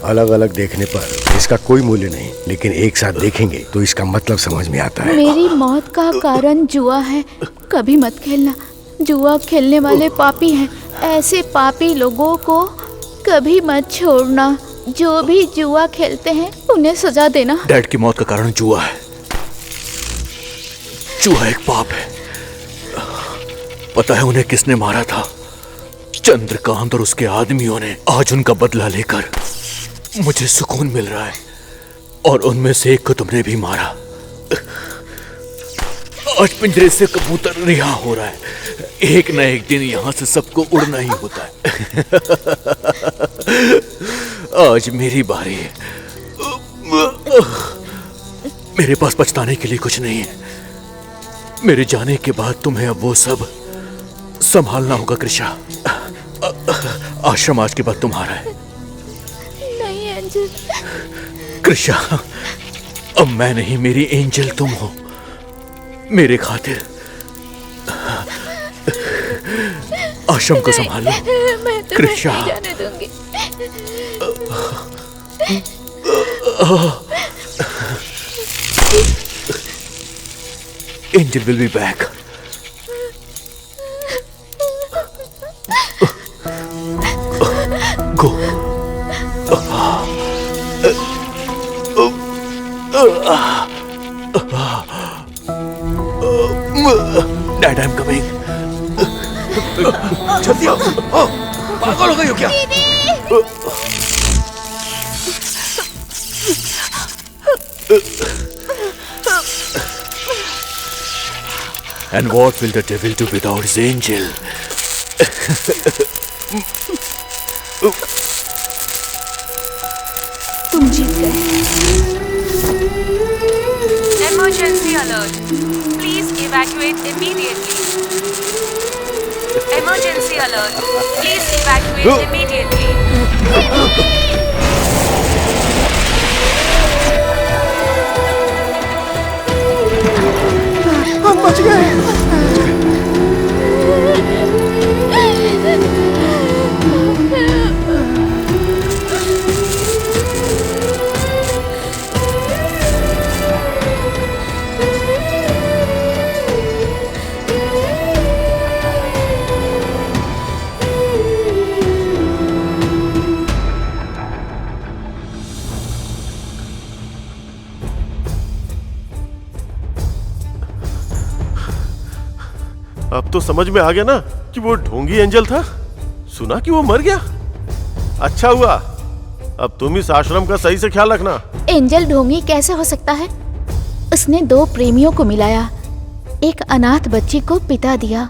अलग अलग देखने पर इसका कोई मूल्य नहीं, लेकिन एक साथ देखेंगे तो इसका मतलब समझ में आता है। मेरी मौत का कारण जुआ है। कभी मत खेलना। जुआ खेलने वाले पापी हैं। ऐसे पापी लोगों को कभी मत छोड़ना। जो भी जुआ खेलते हैं उन्हें सजा देना। डैड की मौत का कारण जुआ है। जुआ एक पाप है। पता है उन्हें किसने मारा था? चंद्रकांत और उसके आदमियों ने। आज उनका बदला लेकर मुझे सुकून मिल रहा है। और उनमें से एक को तुमने भी मारा। आज पिंजरे से कबूतर रिहा हो रहा है। एक न एक दिन यहां से सबको उड़ना ही होता है। आज मेरी बारी है। मेरे पास पछताने के लिए कुछ नहीं है। मेरे जाने के बाद तुम्हें अब वो सब संभालना होगा कृषा। आश्रम आज के बाद तुम्हारा है। नहीं एंजल। कृषा, अब मैं नहीं, मेरी एंजल तुम हो। मेरे खातिर आश्रम को संभाल लो मैं तुम्हें कृषा। नहीं जाने दूंगी। Angel will be back. Go. Dad, I'm coming. जल्दी आओ। पागल हो गई हो क्या? And what will the devil do without his angel? तुम जीत गए। Emergency alert. Please evacuate immediately. Emergency alert. Please evacuate immediately. हम बच गए। अब तो समझ में आ गया ना कि वो ढोंगी एंजल था। सुना कि वो मर गया। अच्छा हुआ। अब तुम इस आश्रम का सही से ख्याल रखना। एंजल ढोंगी कैसे हो सकता है? उसने दो प्रेमियों को मिलाया, एक अनाथ बच्ची को पिता दिया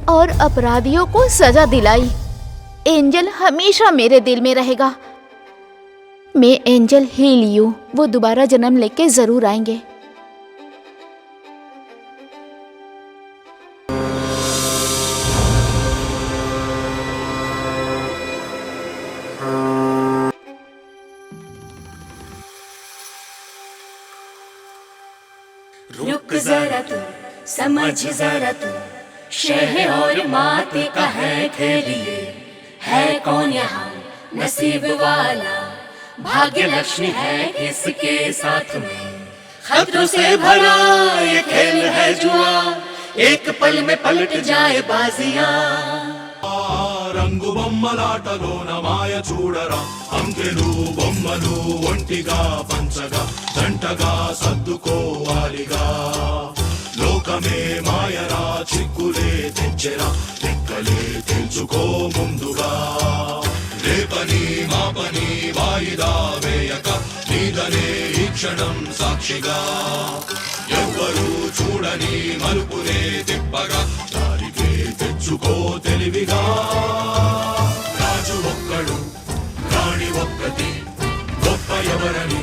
और अपराधियों को सजा दिलाई। एंजल हमेशा मेरे दिल में रहेगा। मैं एंजल हील यू। वो दोबारा जन्म लेके जरूर आएंगे। रुक जरा तू, समझ जरा तू, शह और मात का है खेलिए। है कौन यहाँ नसीब वाला, भाग्य लक्ष्मी है इसके साथ में। खतरों से भरा ये खेल है जुआ, एक पल में पलट जाए बाजियां। రంగు బొమ్మలాటలోన మాయ చూడరా, అంకెలు బొమ్మలు ఒంటిగా పంచగా జంటగా సర్దుకోవాలిగా. లోకమే మాయరా చిక్కులే తెచ్చెరా, లెక్కలే తెలుసుకో ముందుగా. రేపని మాపని వాయిదా వేయక నీదనే ఈ క్షణం సాక్షిగా. ఎవ్వరూ చూడని మలుపునే తిప్పగా దారికే తెచ్చుకో తెలివిగా. రాజు ఒక్కడు రాణి ఒక్కటి, గొప్ప ఎవరని